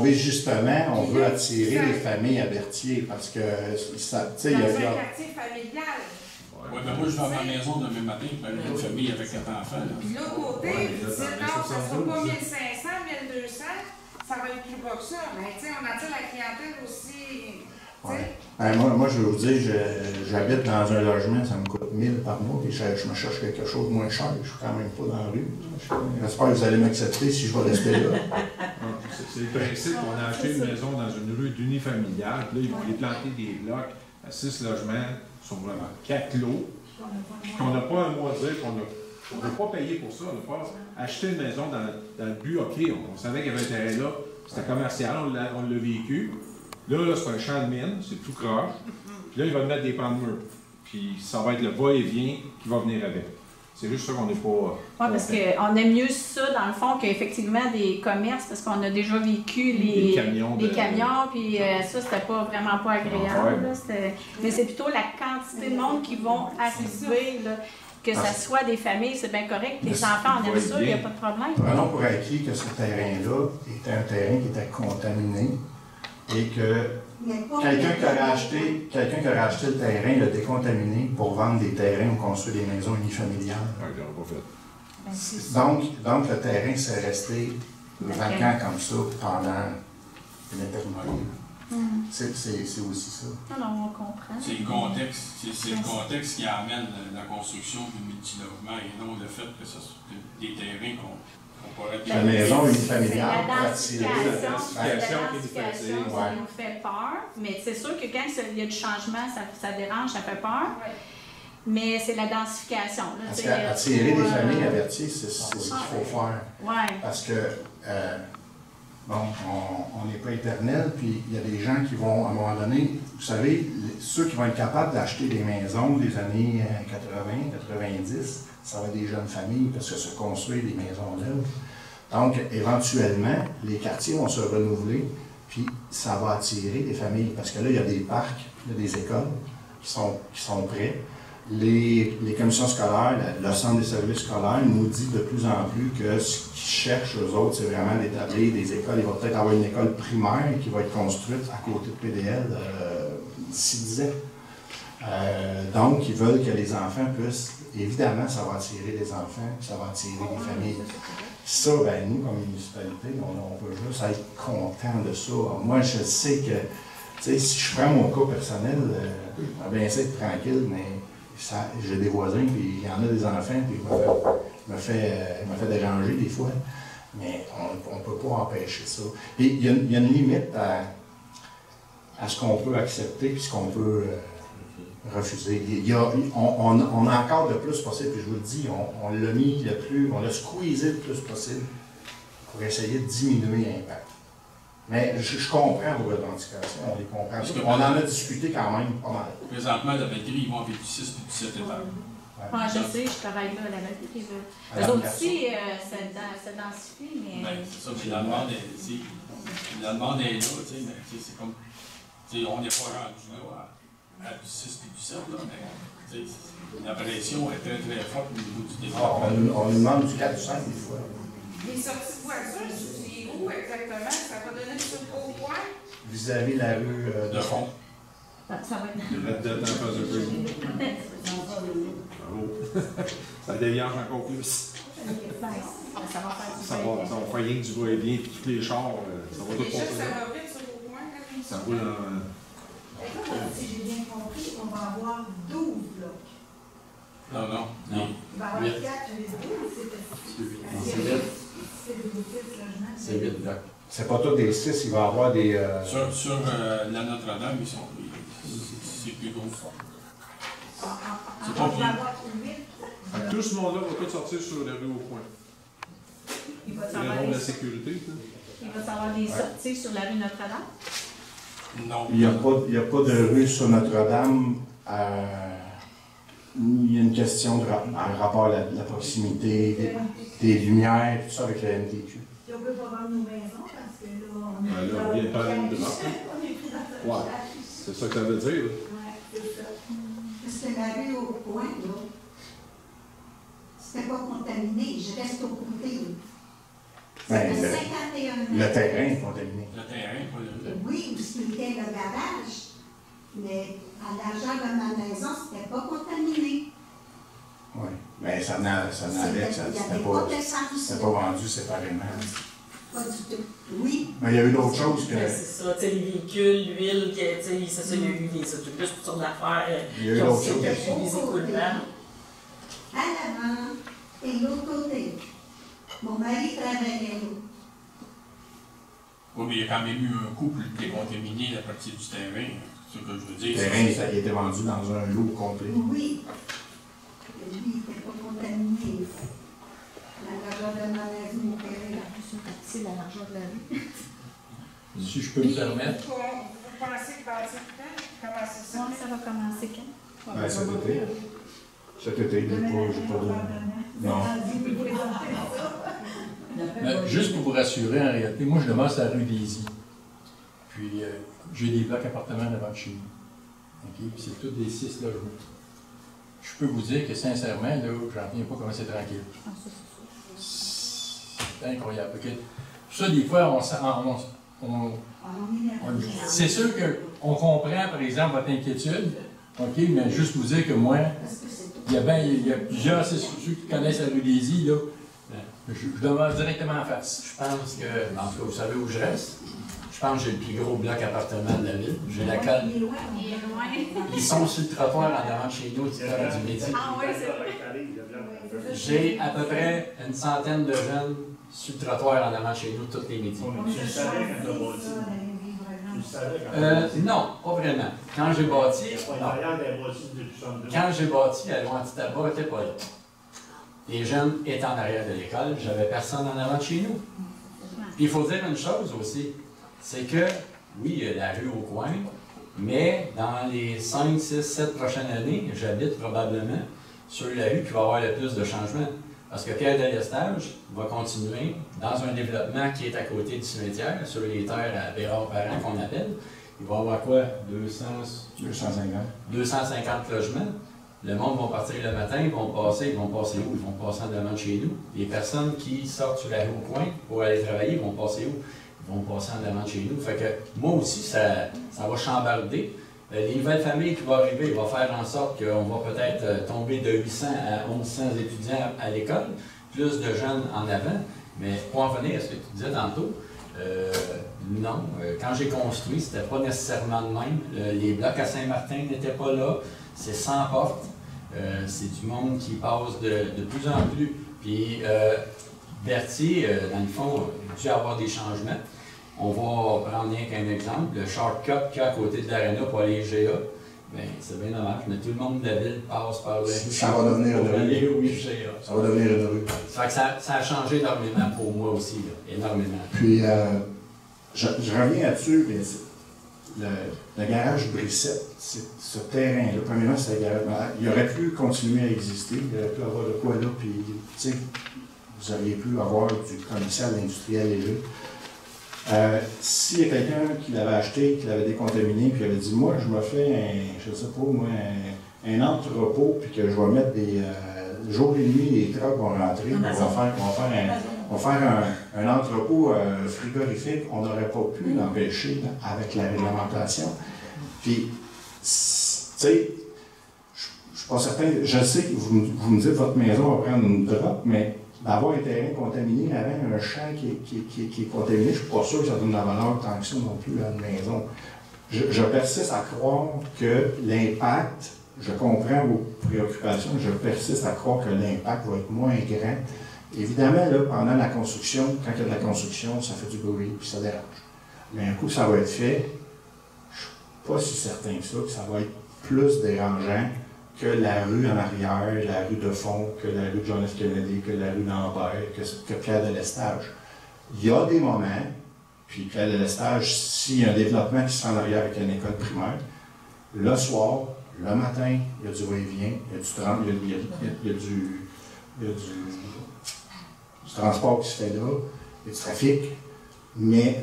vise justement, on veut attirer les familles à Berthier parce que, tu sais, il y a... Dans un quartier familial. Oui, ben moi, je vais à ma maison demain matin, avec une famille avec 4 enfants. Puis l'autre côté, vous dites non, ça ne sera pas 1500, 1200, ça va être plus bas que ça. Mais tu sais, on attire la clientèle aussi. Ouais. Moi, je vais vous dire, j'habite dans un logement, ça me coûte 1000 par mois, et je me cherche quelque chose de moins cher. Je ne suis quand même pas dans la rue. J'espère que vous allez m'accepter si je vais rester là. C'est le principe. On a acheté une maison dans une rue d'unifamiliale. Là, ils vont aller planter des blocs à 6 logements. Sont vraiment 4 lots. On n'a pas un mot à dire qu'on ne veut pas payer pour ça. On n'a pas acheté une maison dans le but, OK, on savait qu'il y avait un terrain là, c'était commercial, on l'a vécu. Là, c'est un champ de mine, c'est tout croche. Puis là, il va mettre des pans de mur. Puis ça va être le va-et-vient qui va venir avec. C'est juste ça qu'on n'est pas. Oui, parce qu'on aime mieux ça, dans le fond, qu'effectivement des commerces, parce qu'on a déjà vécu les camions, puis ça, c'était pas vraiment pas agréable. Là, mais c'est plutôt la quantité de monde qui vont arriver, là, que ça soit des familles, c'est bien correct. Les enfants, on aime ça, il n'y a pas de problème. Prenons pour acquis que ce terrain-là était un terrain qui était contaminé et que quelqu'un qui aurait acheté le terrain l'a décontaminé pour vendre des terrains ou construire des maisons unifamiliales. Donc le terrain s'est resté vacant comme ça pendant une éternité. C'est aussi ça. Non, on comprend. C'est le contexte qui amène la construction du multilogement et non le fait que ce soit des terrains qu'on pourrait... La maison unifamiliale la densification qui nous fait peur, mais c'est sûr que quand il y a du changement, ça dérange, ça fait peur. Mais c'est la densification. Là, parce qu'attirer des familles averties, c'est ce qu'il faut faire. Parce que on n'est pas éternel, puis il y a des gens qui vont, à un moment donné, vous savez, ceux qui vont être capables d'acheter des maisons des années 80, 90, ça va être des jeunes familles, parce que se construire des maisons neuves. Donc, éventuellement, les quartiers vont se renouveler, puis ça va attirer des familles, parce que là, il y a des parcs, il y a des écoles qui sont prêts. Les commissions scolaires, le centre des services scolaires nous dit de plus en plus que ce qu'ils cherchent, eux autres, c'est vraiment d'établir des écoles. Il va peut-être avoir une école primaire qui va être construite à côté de PDL d'ici 10 ans. Donc, ils veulent que les enfants puissent, évidemment, ça va attirer des enfants, ça va attirer des familles. Ça, ben, nous, comme municipalité, on peut juste être content de ça. Moi, je sais que, tu sais, si je prends mon cas personnel, bien, c'est tranquille, mais j'ai des voisins, puis il y en a des enfants, puis il me fait déranger des fois, mais on ne peut pas empêcher ça. Et il y a une limite à ce qu'on peut accepter et ce qu'on peut refuser. On a encore le plus possible, puis je vous le dis, on l'a mis on l'a squeezé le plus possible pour essayer de diminuer l'impact. Mais je comprends vos revendications, on les comprend. On en a discuté quand même pas mal. Présentement, la Valkyrie, ils vont avec du 6 et du 7 étages. Je sais, je travaille là à la Valkyrie. Eux autres aussi, ça densifie, mais... C'est ça, mais la demande est là, tu sais, mais c'est comme... on n'est pas rendu là à du 6 et du 7, là, mais la pression est très très forte au niveau du développement. On nous demande du 4 ou 5 des fois. Les sorties de voitures, c'est où exactement? Ça va donner sur au point? Vis-à-vis la rue de fond. Ça va être... Là-dedans, en face de peu. Bravo. Ça déviage encore plus. Ça va faire ça va faire rien que du va-et-vient, puis tous les chars, ça va tout déjà, passer. ça va vite sur au point, là. Ça roule en... Si j'ai bien compris, on va avoir 12 blocs. Non. Il va y avoir 4, les 12, c'est 8 blocs. C'est pas tous des 6, il va y avoir des... Sur la Notre-Dame, c'est plus gros. C'est pas plus. Tout ce monde-là va tout sortir sur la rue au point. Il va de la sécurité. Il va y avoir des sorties sur la rue Notre-Dame? Non. Il n'y a pas de rue sur Notre-Dame. Il y a une question de rapport à la proximité, des lumières, tout ça avec la MTQ. Et on ne peut pas vendre nos maisons parce que là, on est Là, on vient de parler de pris dans Ouais. C'est ça que ça veut dire. Oui, c'est ça. Parce que la rue au coin, là, c'était pas contaminé. Je reste au côté. Ben, C'était 51 mètres. Le terrain est contaminé. Le terrain, pas le... Oui, où c'était le garage. Mais à l'argent de ma maison, c'était pas contaminé. Oui. Mais ça n'allait, ça Il n'y avait pas d'essence. c'était pas vendu séparément. Pas du tout. Oui. Mais il y a eu d'autres choses que. C'est ça, tu sais, les véhicules, l'huile, c'est ça, il y a eu des autobus, toutes sortes d'affaires Il y a eu qui ont d'autres choses. sécurisé les écoulements. À l'avant et l'autre côté. Mon mari travaillait là. Oui, mais il y a quand même eu un couple décontaminé à partir du terrain. C'est ce que je veux dire. Le terrain, il était vendu dans un lot complet. Oui. Et lui, il n'était pas contaminé. La largeur de ma maison, mon père est là. C'est la largeur de la rue. Si je peux me permettre. Vous pensez que dans 7 ans, commencer ça? Ça va commencer quand? Ben, cet été. Cet été, j'ai pas de... Non. Juste pour vous rassurer, en réalité, moi je demeure sur la rue Daisy. Puis j'ai des blocs appartements devant de chez nous. Okay? Puis c'est tous des 6 logements. Je peux vous dire que sincèrement, là, j'en reviens pas comment c'est tranquille. C'est incroyable. Okay? Ça, des fois, c'est sûr qu'on comprend, par exemple, votre inquiétude, okay? Mais juste vous dire que moi, il y a plusieurs, c'est ceux qui connaissent la rue Daisy, là, je demeure directement en face. Je pense que, en tout cas, vous savez où je reste? Je pense que j'ai le plus gros bloc appartement de la ville. J'ai la colle. Ils sont sur le trottoir en avant de chez nous, du midi. Ah oui, c'est vrai. J'ai à peu près une centaine de jeunes sur le trottoir en avant de chez nous tous les midis. Tu le savais quand tu as bâti? Tu le savais quand non, pas vraiment. Quand j'ai bâti, quand j'ai bâti, la loi anti-tabac n'était pas là. Les jeunes étaient en arrière de l'école, j'avais personne en avant de chez nous. Puis il faut dire une chose aussi, c'est que, oui, il y a la rue au coin, mais dans les 5, 6, 7 prochaines années, j'habite probablement sur la rue qui va avoir le plus de changements. Parce que Pierre Delestage va continuer dans un développement qui est à côté du cimetière, sur les terres à Bérard-Parent qu'on appelle. Il va y avoir quoi? 250 logements. Le monde va partir le matin, ils vont passer où? Ils vont passer en devant de chez nous. Les personnes qui sortent sur la rue au coin pour aller travailler vont passer où? Ils vont passer en devant de chez nous. Fait que moi aussi, ça va chambarder. Les nouvelles familles qui vont arriver, vont faire en sorte qu'on va peut-être tomber de 800 à 1100 étudiants à l'école, plus de jeunes en avant. Mais pour en venir à ce que tu disais tantôt, non. Quand j'ai construit, c'était pas nécessairement de même. Les blocs à Saint-Martin n'étaient pas là. C'est 100 portes. C'est du monde qui passe de plus en plus. Puis, Berthier, dans le fond, il a dû avoir des changements. On va prendre rien qu'un exemple. Le shortcut qu'il y a à côté de l'aréna pour aller GA, bien, c'est bien dommage, mais tout le monde de la ville passe par là. Ça va devenir une rue. Ça va devenir une rue. Ça a changé énormément pour moi aussi, là. Énormément. Puis, je reviens là-dessus, mais le garage Brissette, ce terrain-là, premièrement, c'est un garage. Il aurait pu continuer à exister, il aurait pu avoir de quoi là, puis, tu sais, vous auriez pu avoir du commercial industriel élevé. S'il y a quelqu'un qui l'avait acheté, qui l'avait décontaminé, puis il avait dit, moi, je me fais un entrepôt, puis que je vais mettre des jour et nuit, les trucks vont rentrer, on va faire un entrepôt frigorifique, on n'aurait pas pu l'empêcher avec la réglementation. Puis, tu sais, je suis pas certain, je sais que vous me dites que votre maison va prendre une drop, mais d'avoir un terrain contaminé avec un champ qui est contaminé, je ne suis pas sûr que ça donne la valeur tant que ça non plus à une maison. Je persiste à croire que l'impact, je comprends vos préoccupations, je persiste à croire que l'impact va être moins grand. Évidemment, là, pendant la construction, quand il y a de la construction, ça fait du bruit puis ça dérange. Mais un coup, ça va être fait, je ne suis pas si certain que ça va être plus dérangeant que la rue en arrière, la rue de fond, que la rue de John F. Kennedy, que la rue Lambert, que Pierre Delestage. Il y a des moments, puis Pierre Delestage, s'il y a un développement qui se fait en arrière avec une école primaire, le soir, le matin, il y a du va-et-vient, il y a du transport qui se fait là, il y a du trafic, mais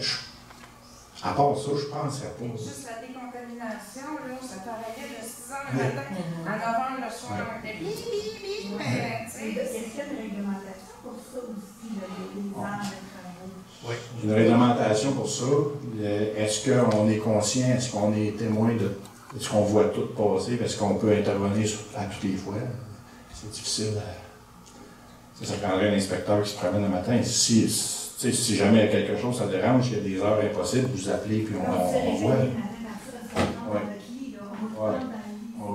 à part ça, je ne penserais pas. Juste la décontamination, là, ça travaillait de 6 h le matin à 9 h le soir. Il y a une réglementation pour ça aussi, les arbres de travaux. Oui, une réglementation pour ça. Est-ce qu'on est conscient, est-ce qu'on est témoin de. Est-ce qu'on voit tout passer? Est-ce qu'on peut intervenir à toutes les fois? C'est difficile. Ça prendrait un inspecteur qui se promène le matin. Si jamais il y a quelque chose, ça dérange, il y a des heures impossibles, vous appelez puis on voit.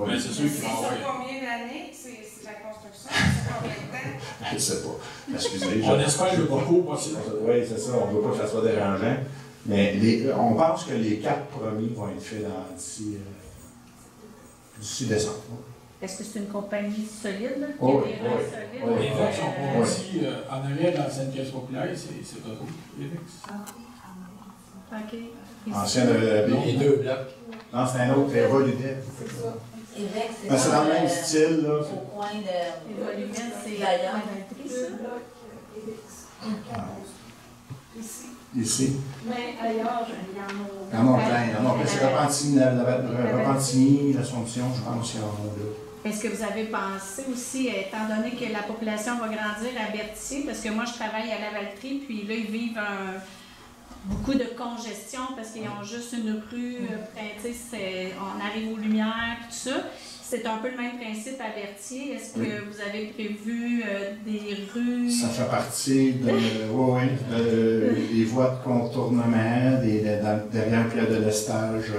Mais c'est sûr qu'il va avoir. Combien d'années? C'est la construction? C'est combien de temps? Je ne sais pas. Excusez. On espère le beaucoup possible. Oui, c'est ça. On ne veut pas que ça soit dérangeant. Mais on pense que les 4 premiers vont être faits d'ici décembre. Est-ce que c'est une compagnie solide, là? Oui, qui a des rangs solides? Les VEX sont pas ici, en arrière dans cette caisse populaire, c'est Toto, les VEX. OK. Ancien de les 2 blocs. Non, c'est un autre, Evoludep. Évêque, Ben, c'est dans le même style, là. au coin de... Évolument, c'est D'ailleurs. ça. Ici. Mais ailleurs, il y en a. Il y en a plein. Il y en a plein. C'est Repentigny, l'Assomption, je pense qu'il y en a là. Est-ce que vous avez pensé aussi, étant donné que la population va grandir à Berthier, parce que moi je travaille à Lavaltrie, puis là ils vivent beaucoup de congestion parce qu'ils ont juste une rue, on arrive aux Lumières, tout ça. C'est un peu le même principe à Berthier. Est-ce que vous avez prévu des rues? Ça fait partie des voies de contournement, derrière Pierre de l'Estage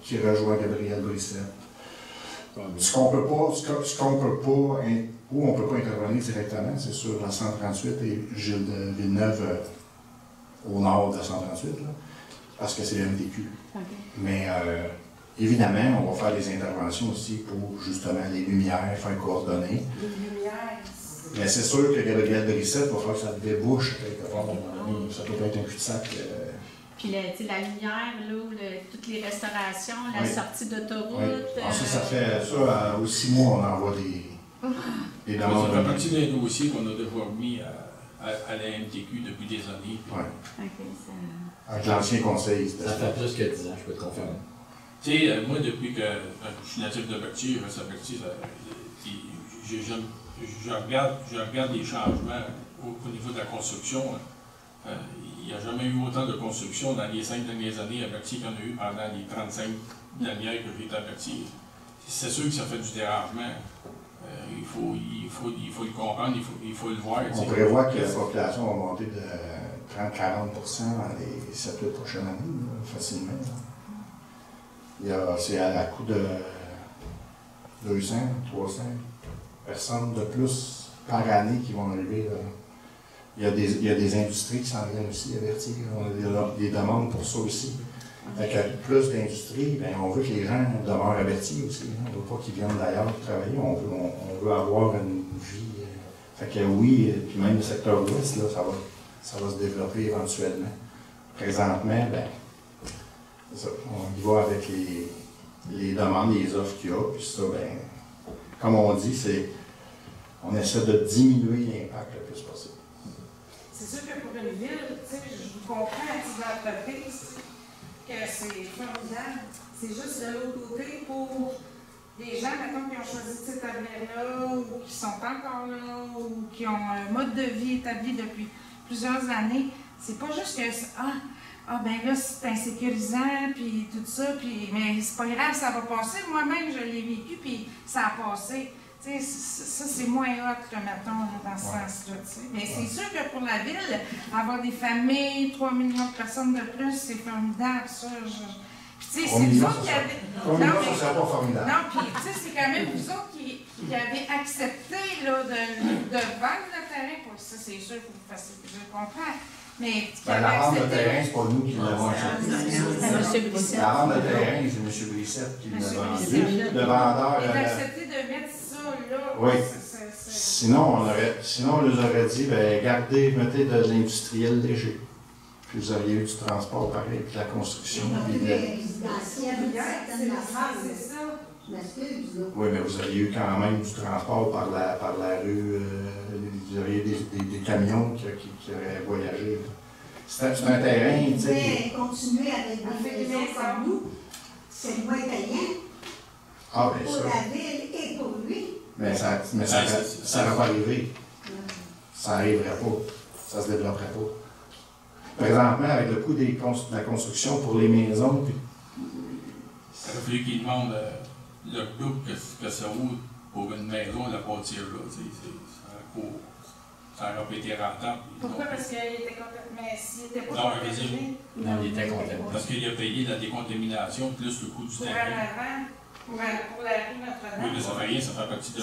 qui rejoint Gabriel Brissette. Ce qu'on peut pas, où on peut pas intervenir directement, c'est sur la 138 et Gilles de Villeneuve au nord de la 138, là, parce que c'est MDQ. Okay. Mais évidemment, on va faire des interventions aussi pour justement les lumières, faire coordonner. Les lumières. Mais c'est sûr que Gabriel Brissette va faire que ça débouche quelque part. Ça peut être un cul-de-sac. Puis la lumière, là, toutes les restaurations, la sortie d'autoroute. Oui. Ça fait ça, aux 6 mois, on envoie des demandes. Ça fait partie d'un dossier qu'on a déjà mis à la MTQ depuis des années. Oui. Okay, avec l'ancien conseil. Ça fait plus que 10 ans, je peux te confirmer. Tu sais, moi, depuis que je suis natif de Berthier, je reste à Berthier, je regarde les changements au niveau de la construction. Il n'y a jamais eu autant de construction dans les 5 dernières années à Berthier qu'il y en a eu pendant les 35 dernières que j'ai été à Berthier. C'est sûr que ça fait du dérangement. Il faut le comprendre, il faut le voir. On prévoit que la population va monter de 30-40% dans les 7-8 prochaines années, facilement. C'est à coût de 200, 300 personnes de plus par année qui vont arriver. Là. Il y a des industries qui s'en viennent aussi à Berthier. On a des demandes pour ça aussi. Avec plus d'industries, on veut que les gens demeurent à Berthier aussi. On ne veut pas qu'ils viennent d'ailleurs travailler. On veut avoir une vie. Fait que oui, puis même le secteur ouest, là, ça va se développer éventuellement. Présentement, on y va avec les demandes, les offres qu'il y a. Puis ça, comme on dit, on essaie de diminuer l'impact le plus possible. C'est sûr que pour une ville, je comprends à titre d'entreprise que c'est formidable. C'est juste de l'autre côté pour des gens, mettons, qui ont choisi de s'établir là, ou qui sont encore là, ou qui ont un mode de vie établi depuis plusieurs années. C'est pas juste que ben là, c'est insécurisant, puis tout ça, mais c'est pas grave, ça va passer. Moi-même, je l'ai vécu, puis ça a passé. Ça, c'est moins hot, mettons, dans ce sens-là. Mais c'est sûr que pour la ville, avoir des familles, 3 millions de personnes de plus, c'est formidable, ça. Puis, c'est vous autres qui avez. Non, ça serait pas formidable. Non, puis, c'est quand même vous autres qui avez accepté là, de vendre le terrain pour ça, c'est sûr que vous fassiez. Je comprends. Mais la vente de terrain, c'est pas nous qui l'avons accepté. La vente de terrain, c'est M. Brissette qui l'a vendu. Le vendeur. Il a accepté de mettre ça là. Oui. Sinon, on leur aurait dit, gardez, mettez de l'industriel léger. Puis vous auriez eu du transport pareil, puis de la construction. Oui, mais vous auriez eu quand même du transport par la rue. Vous auriez des camions qui auraient voyagé. C'est un terrain, tu sais. Mais continuer avec des maisons comme nous, c'est moins italien. Ah, bien sûr. Pour la ville et pour lui. Mais ça ne va pas arriver. Ça n'arriverait pas. Ça ne se développerait pas. Présentement, avec le coût de la construction pour les maisons. Puis... Ça aurait fallu qu'ils demandent le groupe que ça vaut pour une maison, la bâtir là. Ça aurait pas été rentable. Pourquoi? Parce qu'il était complètement. Mais s'il n'était pas contaminé. Non, il était contaminé. Parce qu'il a payé la décontamination plus le coût du terrain. Pour la rue Notre-Dame. Oui, mais ça fait rien, ça fait partie de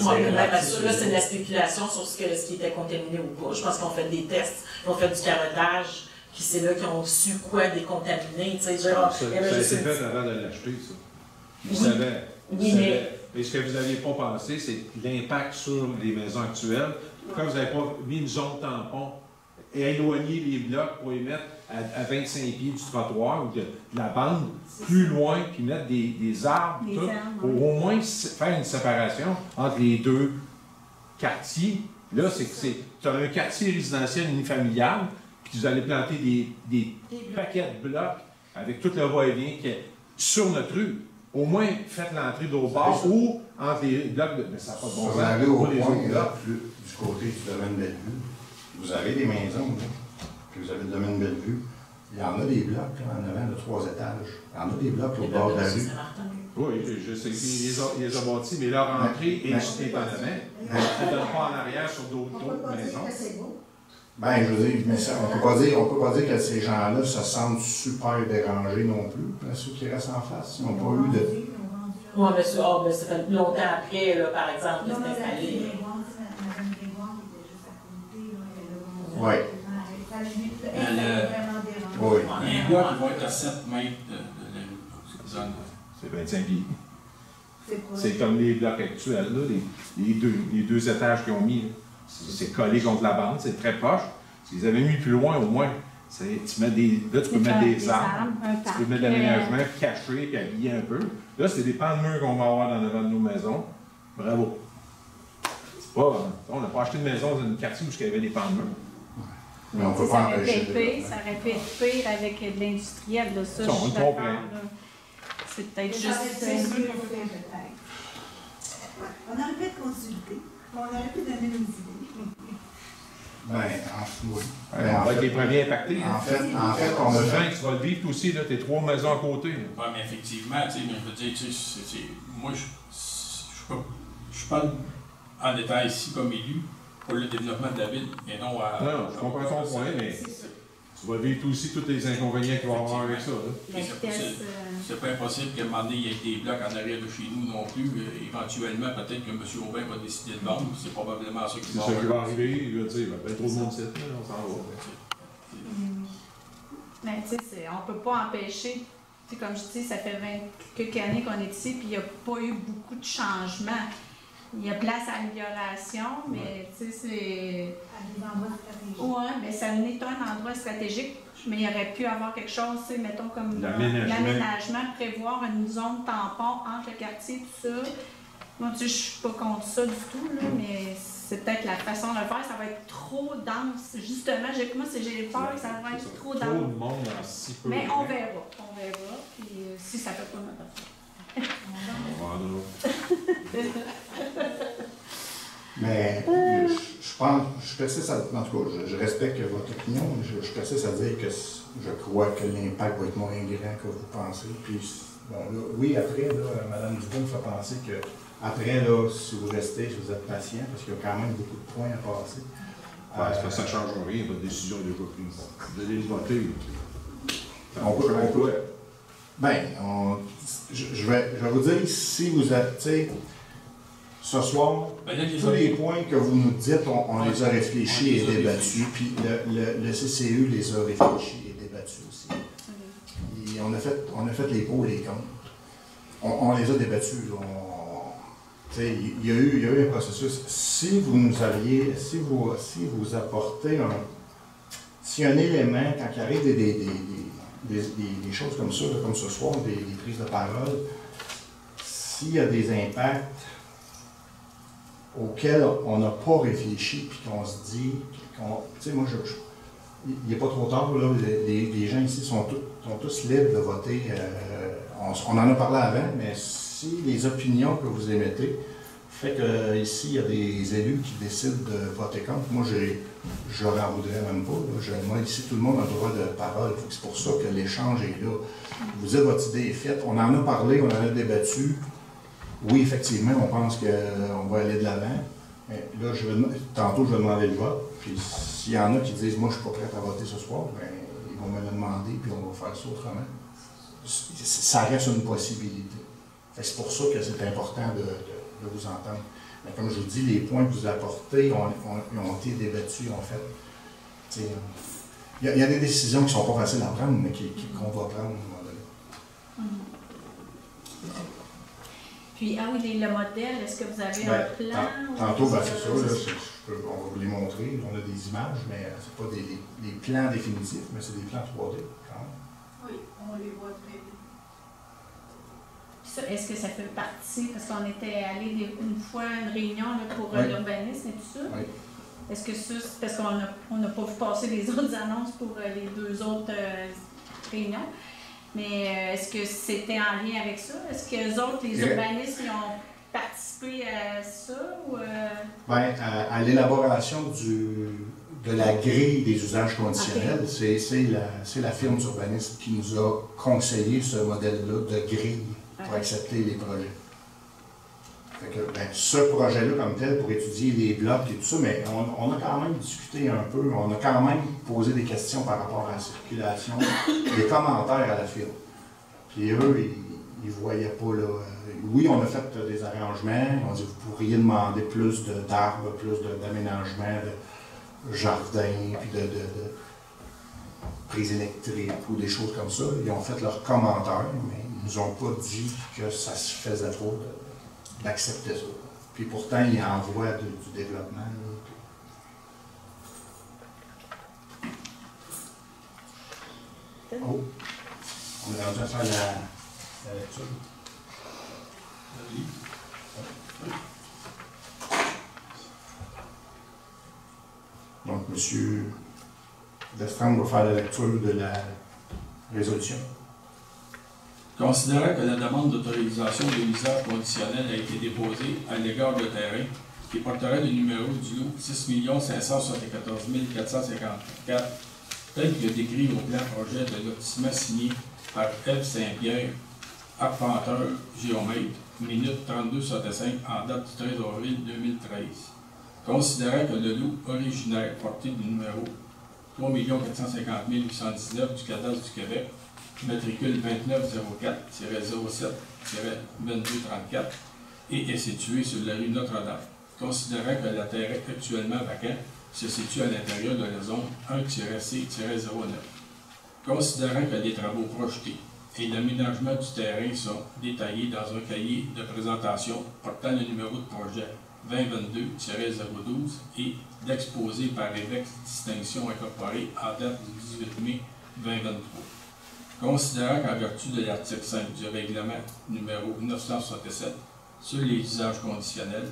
là, c'est de la spéculation sur ce qui était contaminé ou pas. Je pense qu'on fait des tests, on fait du carottage, puis c'est là qu'ils ont su quoi décontaminer. Ça a été fait avant de l'acheter, ça. Vous savez. Mais ce que vous n'aviez pas pensé, c'est l'impact sur les maisons actuelles. Pourquoi vous n'avez pas mis une zone tampon éloigner les blocs pour les mettre à 25 pieds du trottoir ou de la bande, plus loin, puis mettre des arbres, tout, pour au moins faire une séparation entre les deux quartiers. Là, c'est que tu as un quartier résidentiel unifamilial, puis vous allez planter des paquets de blocs avec tout le va-et-vient qui est sur notre rue. Au moins, faites l'entrée d'autre bord ou entre les blocs de... Mais ça n'a pas de bon sens. Vous allez au point, là, du côté du domaine Bellevue, vous avez des maisons, là, puis vous avez le domaine Bellevue. Il y en a des blocs, là, en avant de 3 étages. Il y en a des blocs au bord de la rue. Oui, je sais qu'ils les ont bâtis, mais leur entrée est en avant. Ça ne donne pas en arrière sur d'autres maisons. Ben, je veux dire, mais ça, on peut pas dire que ces gens-là se sentent super dérangés non plus, ceux qui restent en face. Ils n'ont pas eu de... Oui, mais ça fait longtemps après, là, par exemple, de s'installer. Oui. Oui. Les blocs vont être à 7 mètres de la zone. C'est 25 pieds. C'est comme les blocs actuels, là, les deux étages qu'ils ont mis. C'est collé contre la bande, c'est très proche. S'ils avaient mis plus loin, au moins, tu peux mettre des arbres, tu peux mettre de l'aménagement caché et habillé un peu. Là, c'est des pans de murs qu'on va avoir dans devant de nos maisons. Bravo. C'est pas, on n'a pas acheté de maison dans un quartier où il y avait des pans de murs. Mais on peut pas empêcher. Ça aurait pu être pire avec de l'industriel, là, ça, je suis d'accord. C'est peut-être juste... On aurait pu être consulté, on aurait pu donner nos idées. Ben, oui. On va être les premiers impactés. En fait, on a fait... Tu vas le vivre aussi, là, tes 3 maisons à côté. Oui, mais effectivement, tu sais, je veux dire, moi, je suis pas en détail ici comme élu pour le développement de la ville, et non à... Non, je comprends ton point, mais tu vas vivre aussi tous les inconvénients qu'il va y avoir avec ça. C'est pas impossible qu'à un moment donné, il y ait des blocs en arrière de chez nous non plus. Éventuellement, peut-être que M. Aubin va décider de vendre. C'est probablement ça qui va arriver. C'est ça qui va arriver. Il va dire, ben, trop de monde site, on s'en va. Mais tu sais, on ne peut pas empêcher, comme je dis, ça fait 20 quelques années qu'on est ici, puis il n'y a pas eu beaucoup de changements. Il y a place à amélioration, mais tu sais, c'est... À des endroits stratégiques. Oui, mais ça n'est pas un endroit stratégique, mais il aurait pu avoir quelque chose, tu sais, mettons comme l'aménagement, prévoir une zone tampon entre le quartier et tout ça. Moi, tu sais, je suis pas contre ça du tout, là, mais c'est peut-être la façon de le faire, ça va être trop dense. Justement, moi, j'ai peur que ça va être trop dense. Trop de monde dans si peu. Mais on verra, puis si ça fait pas notre affaire. Mais je pense, je persiste à, en tout cas, je respecte votre opinion, mais je persiste à dire que je crois que l'impact va être moins grand que vous pensez. Puis, bon, là, oui, après, là, Mme Dubon me fait penser que après, là, si vous restez, si vous êtes patient, parce qu'il y a quand même beaucoup de points à passer. Ouais, ça ne change rien, votre décision est déjà prise. Vous allez le voter. On peut. Bien, je vais vous dire, si vous êtes, tu sais, ce soir, tous les points que vous nous dites, on les a réfléchis et débattus, puis le CCU les a réfléchis et débattus aussi. Et on a fait les pour et les contre. On les a débattus. Il y a eu un processus. Si vous nous aviez, si vous apportez s'il y a un élément, quand il arrive des choses comme ça, là, comme ce soir, des prises de parole, s'il y a des impacts auxquels on n'a pas réfléchi, puis qu'on se dit, tu sais, moi, il n'est pas trop tard, là, les gens ici sont tous libres de voter. On en a parlé avant, mais si les opinions que vous émettez fait qu'ici, il y a des élus qui décident de voter contre, moi, je leur en voudrais même pas. Moi, ici, tout le monde a le droit de parole. C'est pour ça que l'échange est là. Vous dites, votre idée est faite. On en a parlé, on en a débattu. Oui, effectivement, on pense qu'on va aller de l'avant. Mais là, tantôt, je vais demander le vote. Puis s'il y en a qui disent, moi, je ne suis pas prêt à voter ce soir, bien, ils vont me le demander, puis on va faire ça autrement. Ça reste une possibilité. C'est pour ça que c'est important de vous entendre. Mais comme je vous dis, les points que vous apportez ont été débattus, en fait. Il y a des décisions qui ne sont pas faciles à prendre, mais qu'on va prendre à un moment donné. Puis, ah oui, le modèle, est-ce que vous avez Ben, un plan? Tantôt, ben, c'est ça, là, on va vous les montrer. On a des images, mais c'est pas des plans définitifs, mais c'est des plans 3D quand même. Oui, on les voit très bien. Ça, est-ce que ça fait partie, parce qu'on était allé une fois à une réunion là, pour Oui. l'urbanisme et tout ça? Oui. Est-ce que ça, c'est parce qu'on n'a pas vu passer les autres annonces pour les 2 autres réunions? Mais est-ce que c'était en lien avec ça? Est-ce que les autres, les urbanistes, ils ont participé à ça? Ou, Ben, à l'élaboration de la grille des usages conditionnels, c'est la firme urbaniste qui nous a conseillé ce modèle-là de grille pour accepter les projets. Fait que, ben, ce projet-là comme tel, pour étudier les blocs et tout ça, mais on a quand même discuté un peu, on a quand même posé des questions par rapport à la circulation, des commentaires à la firme. Puis eux, ils ne voyaient pas là. Oui, on a fait des arrangements, on dit vous pourriez demander plus d'arbres, plus d'aménagements, de jardins, puis de prises électriques ou des choses comme ça. Ils ont fait leurs commentaires, mais ils ne nous ont pas dit que ça se faisait trop d'accepter ça. Puis pourtant, ils envoient du développement. Là, oh! On est rendu à faire la lecture. Donc, M. Destrand va faire la lecture de la résolution. Considérant que la demande d'autorisation de l'usage conditionnel a été déposée à l'égard de terrain qui porterait le numéro du lot 6 574 454, tel que décrit au plan projet de lotissement signé par F. Saint-Pierre, arpenteur, géomètre, minute 32/5 en date du 13 avril 2013. Considérant que le lot originaire porté du numéro 3 450 819 du cadastre du Québec, matricule 2904-07-2234 et est situé sur la rue Notre-Dame. Considérant que le terrain actuellement vacant se situe à l'intérieur de la zone 1-C-09. Considérant que les travaux projetés et l'aménagement du terrain sont détaillés dans un cahier de présentation portant le numéro de projet 2022-012 et d'exposé par Revex Distinction Incorporée en date du 18 mai 2023. Considérant qu'en vertu de l'article 5 du règlement numéro 967 sur les usages conditionnels,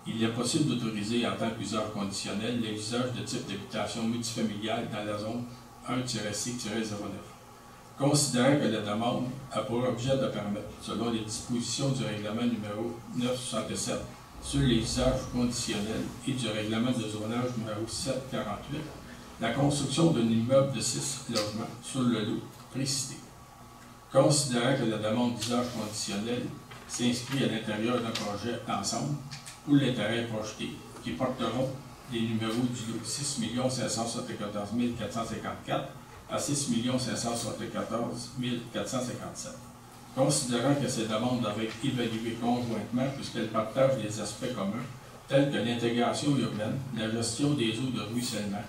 il est possible d'autoriser en tant qu'usage conditionnel les usages de type d'habitation multifamiliale dans la zone 1-C-09. Considérant que la demande a pour objet de permettre, selon les dispositions du règlement numéro 967 sur les usages conditionnels et du règlement de zonage numéro 748, la construction d'un immeuble de 6 logements sur le lot précité. Considérant que la demande d'usage conditionnel s'inscrit à l'intérieur d'un projet d'ensemble ou les terrains projetés qui porteront les numéros du lot 6 574 454 à 6 574 457. Considérant que ces demandes doivent être évaluées conjointement puisqu'elles partagent des aspects communs tels que l'intégration urbaine, la gestion des eaux de ruissellement,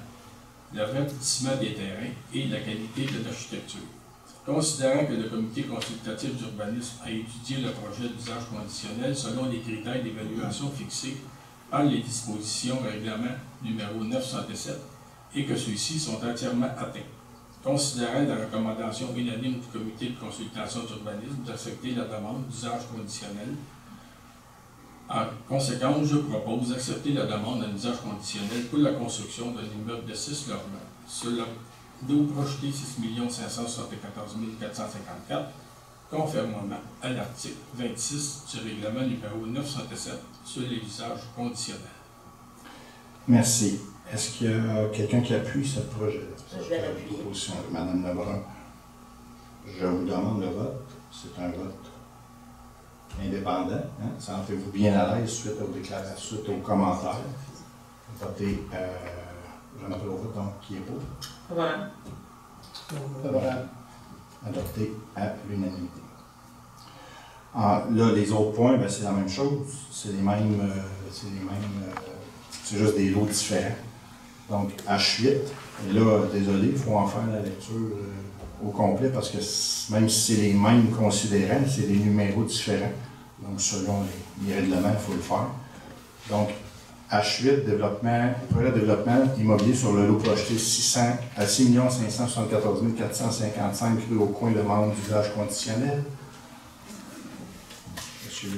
le verdissement des terrains et la qualité de l'architecture. Considérant que le comité consultatif d'urbanisme a étudié le projet d'usage conditionnel selon les critères d'évaluation fixés par les dispositions règlement numéro 907 et que ceux-ci sont entièrement atteints. Considérant la recommandation unanime du comité de consultation d'urbanisme d'accepter la demande d'usage conditionnel, en conséquence, je propose d'accepter la demande d'un usage conditionnel pour la construction d'un immeuble de 6 logements sur le lot projeté 6 574 454, conformément à l'article 26 du règlement numéro 907 sur les usages conditionnels. Merci. Est-ce qu'il y a quelqu'un qui appuie ce projet-là? Je vais l'appuyer. Proposition de Mme Lebrun. Je vous demande le vote. C'est un vote indépendant. Hein? Sentez-vous bien à l'aise suite aux déclarations, suite aux commentaires. Votez, j'en appelle au vote, donc qui est pour? Voilà. Favorable. Adopté à l'unanimité. Ah, là, les autres points, ben, c'est la même chose. C'est les mêmes. C'est juste des lots différents. Donc, H8. Et là, désolé, il faut en faire la lecture au complet parce que même si c'est les mêmes considérants, c'est des numéros différents. Donc, selon les règlements, il faut le faire. Donc, H8, projet de développement immobilier sur le lot projeté 6 574 455 rue au coin de membre d'usage conditionnel. Monsieur.